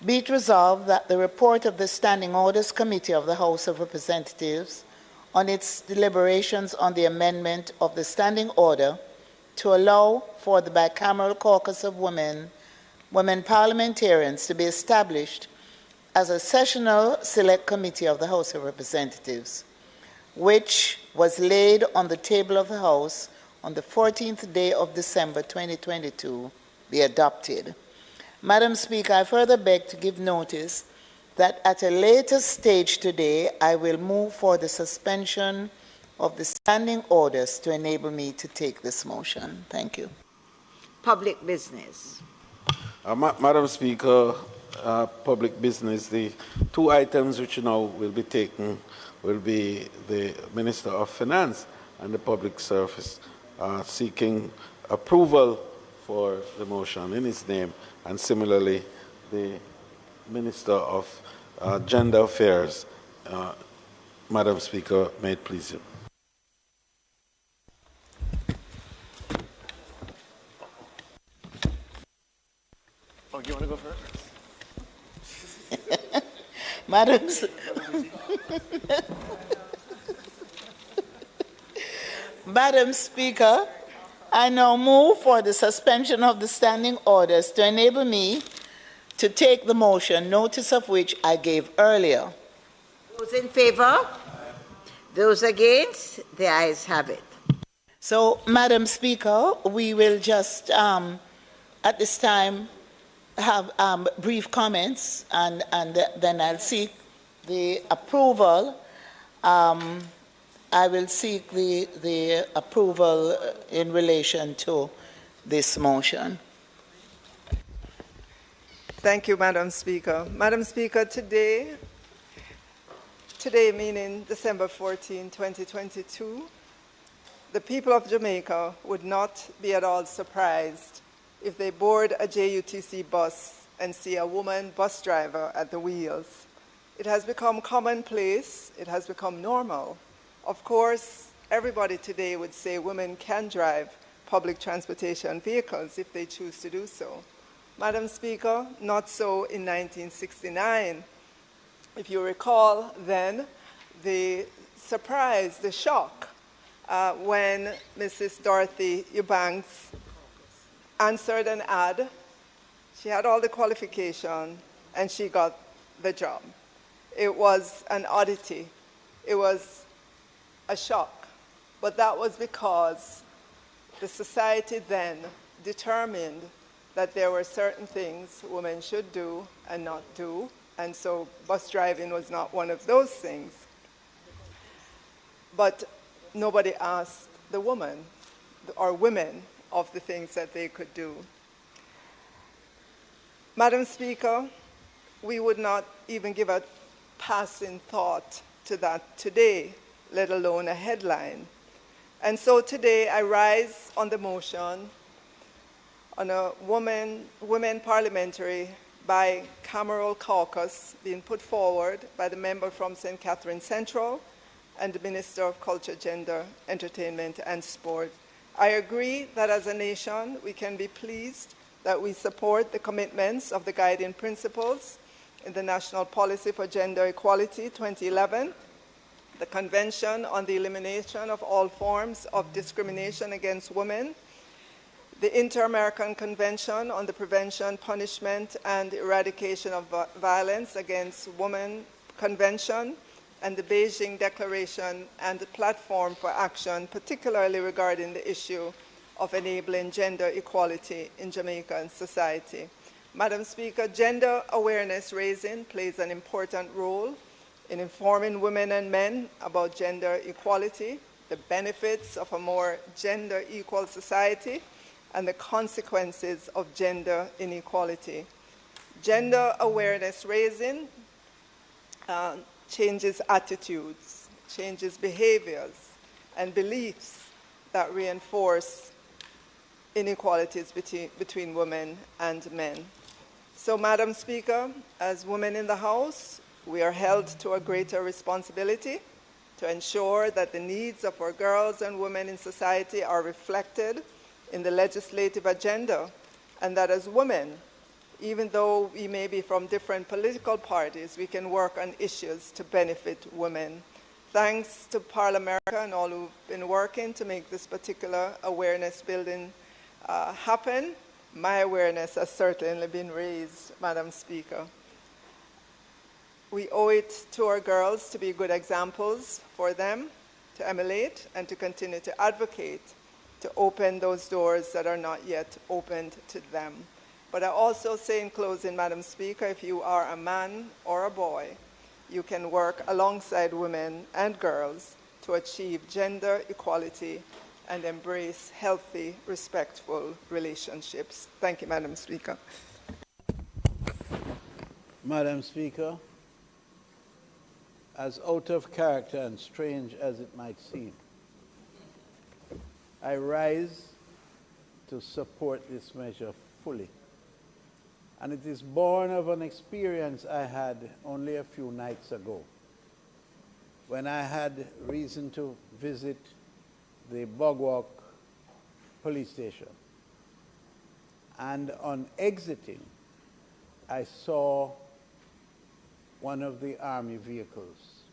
Be it resolved that the report of the Standing Orders Committee of the House of Representatives on its deliberations on the amendment of the Standing Order to allow for the Bicameral caucus of women parliamentarians to be established as a sessional select committee of the House of Representatives, which was laid on the table of the House on the 14th day of December 2022, be adopted. Madam Speaker, I further beg to give notice that at a later stage today, I will move for the suspension of the standing orders to enable me to take this motion. Thank you. Public business. Madam Speaker, public business, the two items which now will be taken will be the Minister of Finance and the Public Service seeking approval for the motion in his name, and similarly the Minister of Gender Affairs. Madam Speaker, may it please you. Oh, you want to go first? Madam Speaker, I now move for the suspension of the standing orders to enable me to take the motion, notice of which I gave earlier. Those in favor? Those against? The ayes have it. So, Madam Speaker, we will just, at this time, have brief comments, and then I'll seek the approval. I will seek the approval in relation to this motion. Thank you, Madam Speaker. Madam Speaker, today meaning December 14, 2022, the people of Jamaica would not be at all surprised if they board a JUTC bus and see a woman bus driver at the wheels. It has become commonplace. It has become normal. Of course, everybody today would say women can drive public transportation vehicles if they choose to do so. Madam Speaker, not so in 1969. If you recall then, the surprise, the shock, when Mrs. Dorothy Eubanks answered an ad. She had all the qualification, and she got the job. It was an oddity. It was a shock. But that was because the society then determined that there were certain things women should do and not do, and so bus driving was not one of those things. But nobody asked the woman or women of the things that they could do. Madam Speaker, we would not even give a passing thought to that today, let alone a headline. And so today I rise on the motion on a women parliamentary bicameral caucus being put forward by the member from St. Catherine Central and the Minister of Culture, Gender, Entertainment and Sport. I agree that as a nation we can be pleased that we support the commitments of the guiding principles in the National Policy for Gender Equality 2011, the Convention on the Elimination of All Forms of Discrimination Against Women, the Inter-American Convention on the Prevention, Punishment, and Eradication of Violence Against Women Convention, and the Beijing Declaration and the Platform for Action, particularly regarding the issue of enabling gender equality in Jamaican society. Madam Speaker, gender awareness raising plays an important role in informing women and men about gender equality, the benefits of a more gender equal society, and the consequences of gender inequality. Gender awareness raising changes attitudes, changes behaviors and beliefs that reinforce inequalities between women and men. So, Madam Speaker, as women in the House, we are held to a greater responsibility to ensure that the needs of our girls and women in society are reflected in the legislative agenda, and that as women, even though we may be from different political parties, we can work on issues to benefit women. Thanks to Parliamerica and all who've been working to make this particular awareness building happen, my awareness has certainly been raised, Madam Speaker. We owe it to our girls to be good examples for them to emulate and to continue to advocate to open those doors that are not yet opened to them. But I also say in closing, Madam Speaker, if you are a man or a boy, you can work alongside women and girls to achieve gender equality and embrace healthy, respectful relationships. Thank you, Madam Speaker. Madam Speaker, as out of character and strange as it might seem, I rise to support this measure fully. And it is born of an experience I had only a few nights ago, when I had reason to visit the Bogwalk police station. And on exiting, I saw one of the army vehicles.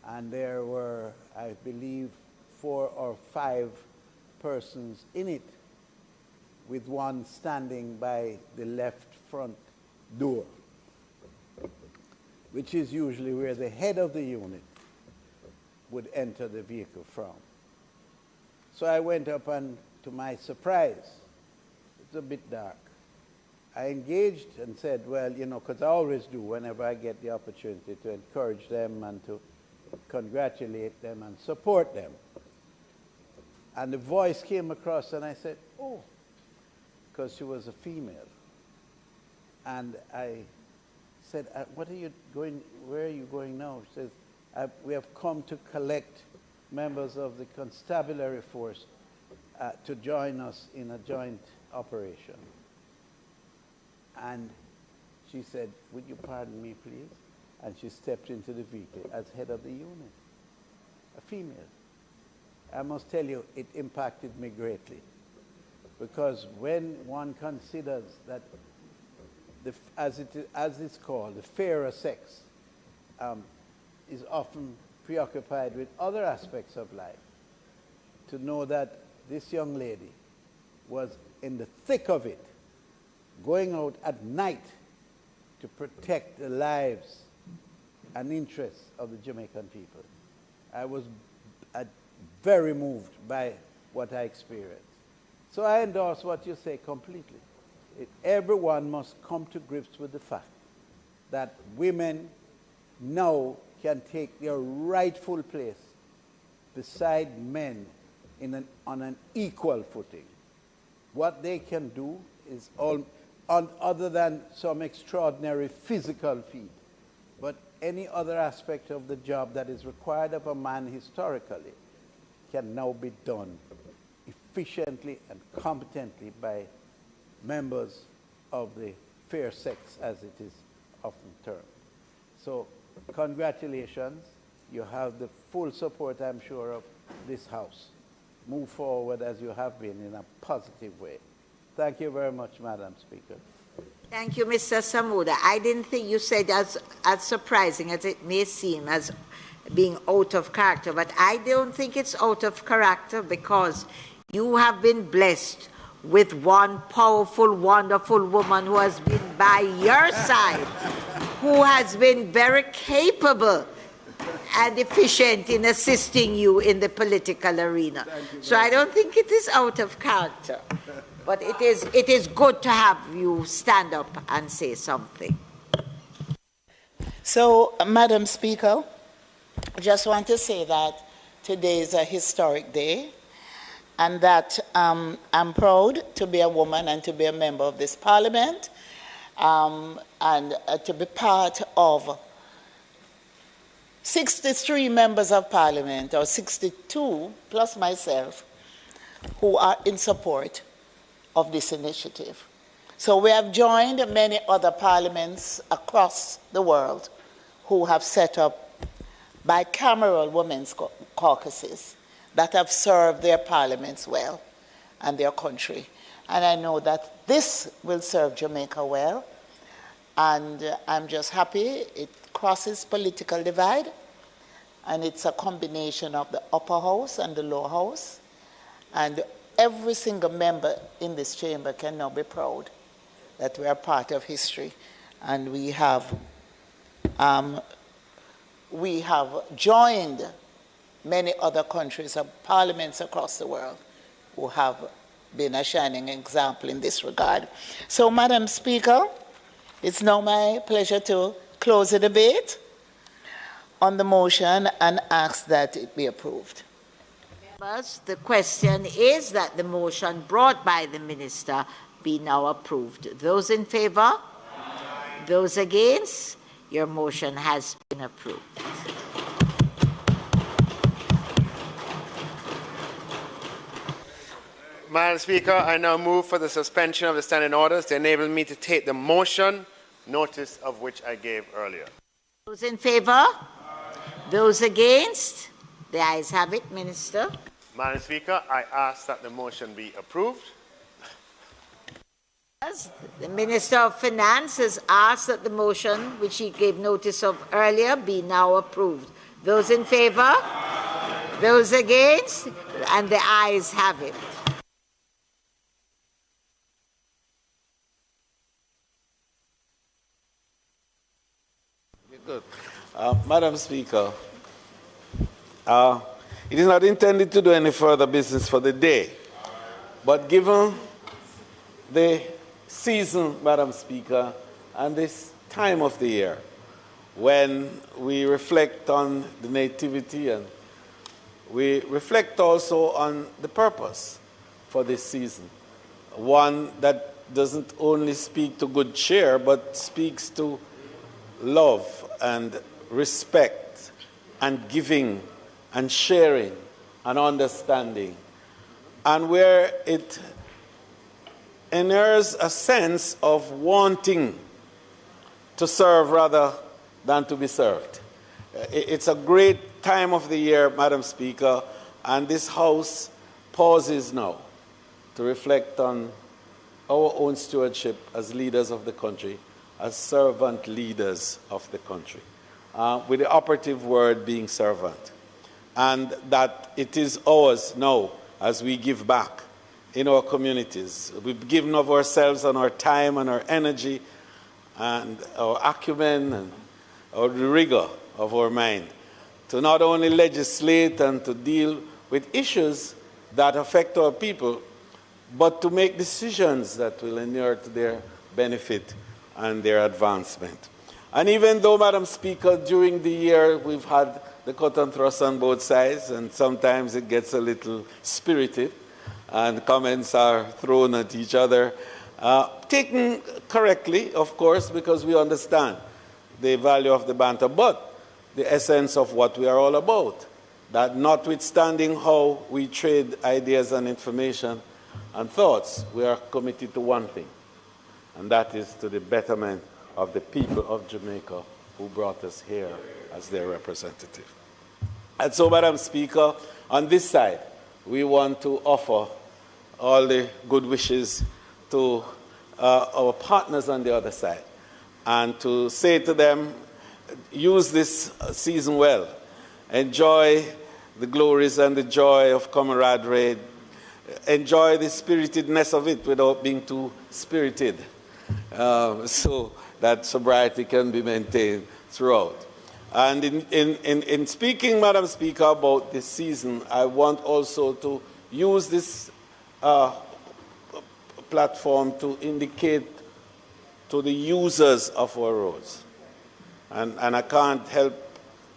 And there were, I believe, 4 or 5 persons in it, with one standing by the left front door, which is usually where the head of the unit would enter the vehicle from. So I went up, and to my surprise, it's a bit dark. I engaged and said, well, you know, because I always do whenever I get the opportunity to encourage them and to congratulate them and support them. And the voice came across, and I said, oh, because she was a female. And I said, what are you going, where are you going now? She says, we have come to collect members of the constabulary force to join us in a joint operation. And she said, would you pardon me, please? And she stepped into the vehicle as head of the unit, a female. I must tell you, it impacted me greatly. Because when one considers that, as it's called, the fairer sex is often preoccupied with other aspects of life, to know that this young lady was in the thick of it, going out at night to protect the lives and interests of the Jamaican people. I was very moved by what I experienced. So I endorse what you say completely. Everyone must come to grips with the fact that women now can take their rightful place beside men on an equal footing. What they can do is other than some extraordinary physical feat, but any other aspect of the job that is required of a man historically can now be done efficiently and competently by members of the fair sex, as it is often termed. So congratulations. You have the full support, I'm sure, of this House. Move forward as you have been in a positive way. Thank you very much, Madam Speaker. Thank you, Mr. Samuda. I didn't think you said as surprising as it may seem as being out of character, but I don't think it's out of character, because you have been blessed with one powerful, wonderful woman who has been by your side, who has been very capable and efficient in assisting you in the political arena. So I don't think it is out of character, but it is good to have you stand up and say something. So, Madam Speaker, I just want to say that today is a historic day, and that I'm proud to be a woman and to be a member of this Parliament, and to be part of 63 members of Parliament, or 62 plus myself, who are in support of this initiative. So we have joined many other parliaments across the world who have set up bicameral women's caucuses that have served their parliaments well and their country. And I know that this will serve Jamaica well. And I'm just happy it crosses political divide. And it's a combination of the upper house and the lower house. And every single member in this chamber can now be proud that we are part of history. And we have joined many other countries of parliaments across the world who have been a shining example in this regard. So, Madam Speaker, it's now my pleasure to close the debate on the motion and ask that it be approved. Members, the question is that the motion brought by the Minister be now approved. Those in favour? Aye. Those against? Your motion has been approved. Madam Speaker, I now move for the suspension of the standing orders to enable me to take the motion, notice of which I gave earlier. Those in favour? Those against? The ayes have it, Minister. Madam Speaker, I ask that the motion be approved. The Minister of Finance has asked that the motion, which he gave notice of earlier, be now approved. Those in favour? Those against? And the ayes have it. Good. Madam Speaker, it is not intended to do any further business for the day, but given the season, Madam Speaker, and this time of the year when we reflect on the nativity and we reflect also on the purpose for this season, one that doesn't only speak to good cheer but speaks to love and respect and giving and sharing and understanding, and where it inheres a sense of wanting to serve rather than to be served. It's a great time of the year, Madam Speaker, and this House pauses now to reflect on our own stewardship as leaders of the country, as servant leaders of the country, with the operative word being servant. And that it is ours now as we give back in our communities. We've given of ourselves and our time and our energy and our acumen and our rigor of our mind to not only legislate and to deal with issues that affect our people, but to make decisions that will inure to their benefit and their advancement. And even though, Madam Speaker, during the year we've had the cut and thrust on both sides, and sometimes it gets a little spirited, and comments are thrown at each other, taken correctly, of course, because we understand the value of the banter, but the essence of what we are all about, that notwithstanding how we trade ideas and information and thoughts, we are committed to one thing, and that is to the betterment of the people of Jamaica who brought us here as their representative. And so, Madam Speaker, on this side, we want to offer all the good wishes to our partners on the other side, and to say to them, use this season well. Enjoy the glories and the joy of camaraderie. Enjoy the spiritedness of it without being too spirited, so that sobriety can be maintained throughout. And in speaking, Madam Speaker, about this season, I want also to use this platform to indicate to the users of our roads. And I can't help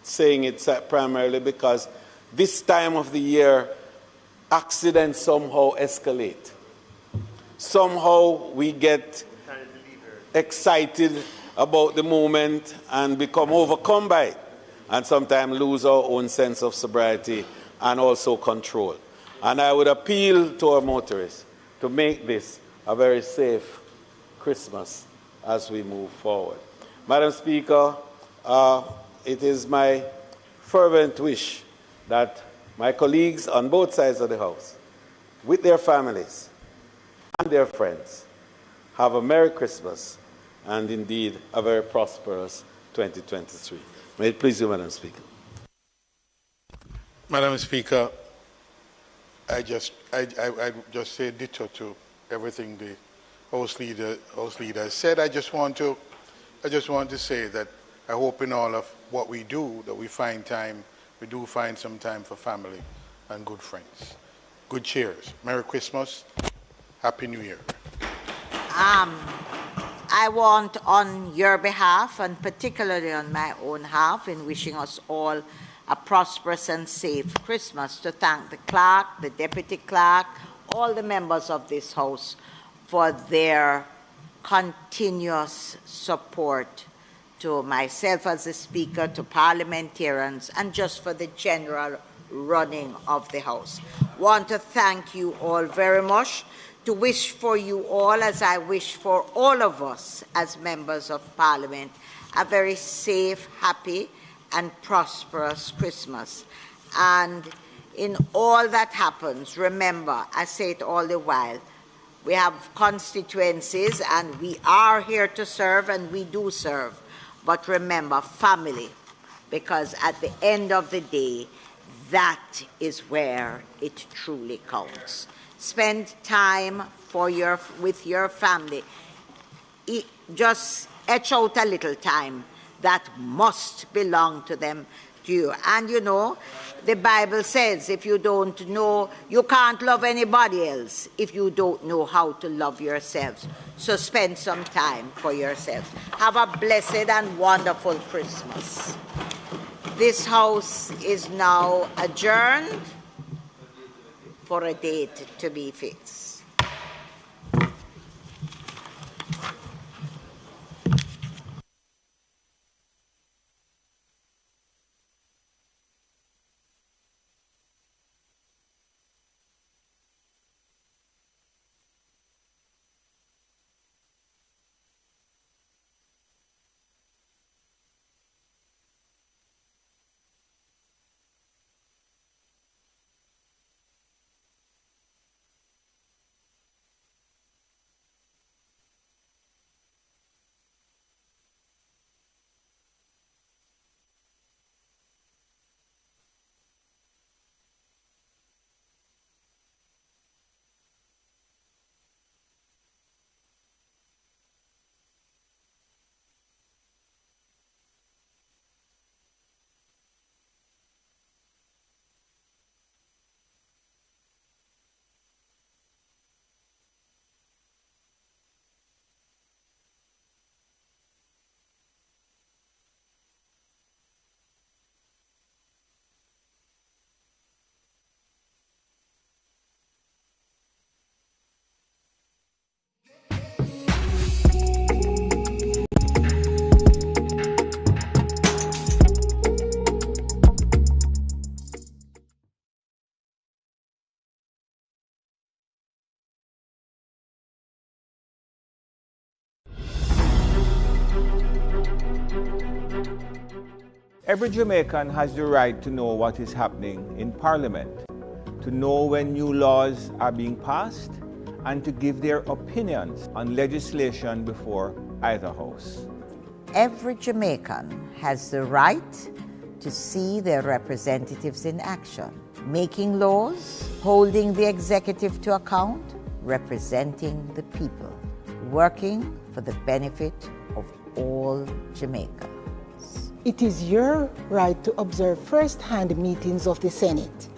saying it primarily because this time of the year, accidents somehow escalate. Somehow we get excited about the moment and become overcome by it, and sometimes lose our own sense of sobriety and also control. And I would appeal to our motorists to make this a very safe Christmas as we move forward. Madam Speaker, it is my fervent wish that my colleagues on both sides of the House, with their families and their friends, have a Merry Christmas and indeed a very prosperous 2023. May it please you, Madam Speaker. Madam Speaker, I just say ditto to everything the House leader said. I just want to say that I hope in all of what we do that we do find some time for family and good friends. Good cheers. Merry Christmas Happy New Year. I want, on your behalf, and particularly on my own behalf, in wishing us all a prosperous and safe Christmas, to thank the clerk, the deputy clerk, all the members of this House for their continuous support to myself as the Speaker, to parliamentarians, and just for the general running of the House. Want to thank you all very much, to wish for you all, as I wish for all of us as members of Parliament, a very safe, happy, and prosperous Christmas. And in all that happens, remember, I say it all the while, we have constituencies and we are here to serve and we do serve. But remember, family, because at the end of the day, that is where it truly counts. Spend time with your family. Just etch out a little time that must belong to them, to you. And you know, the Bible says if you don't know, you can't love anybody else if you don't know how to love yourselves. So spend some time for yourselves. Have a blessed and wonderful Christmas. This House is now adjourned for a date to be fixed. Every Jamaican has the right to know what is happening in Parliament, to know when new laws are being passed, and to give their opinions on legislation before either house. Every Jamaican has the right to see their representatives in action, making laws, holding the executive to account, representing the people, working for the benefit of all Jamaicans. It is your right to observe first-hand meetings of the Senate.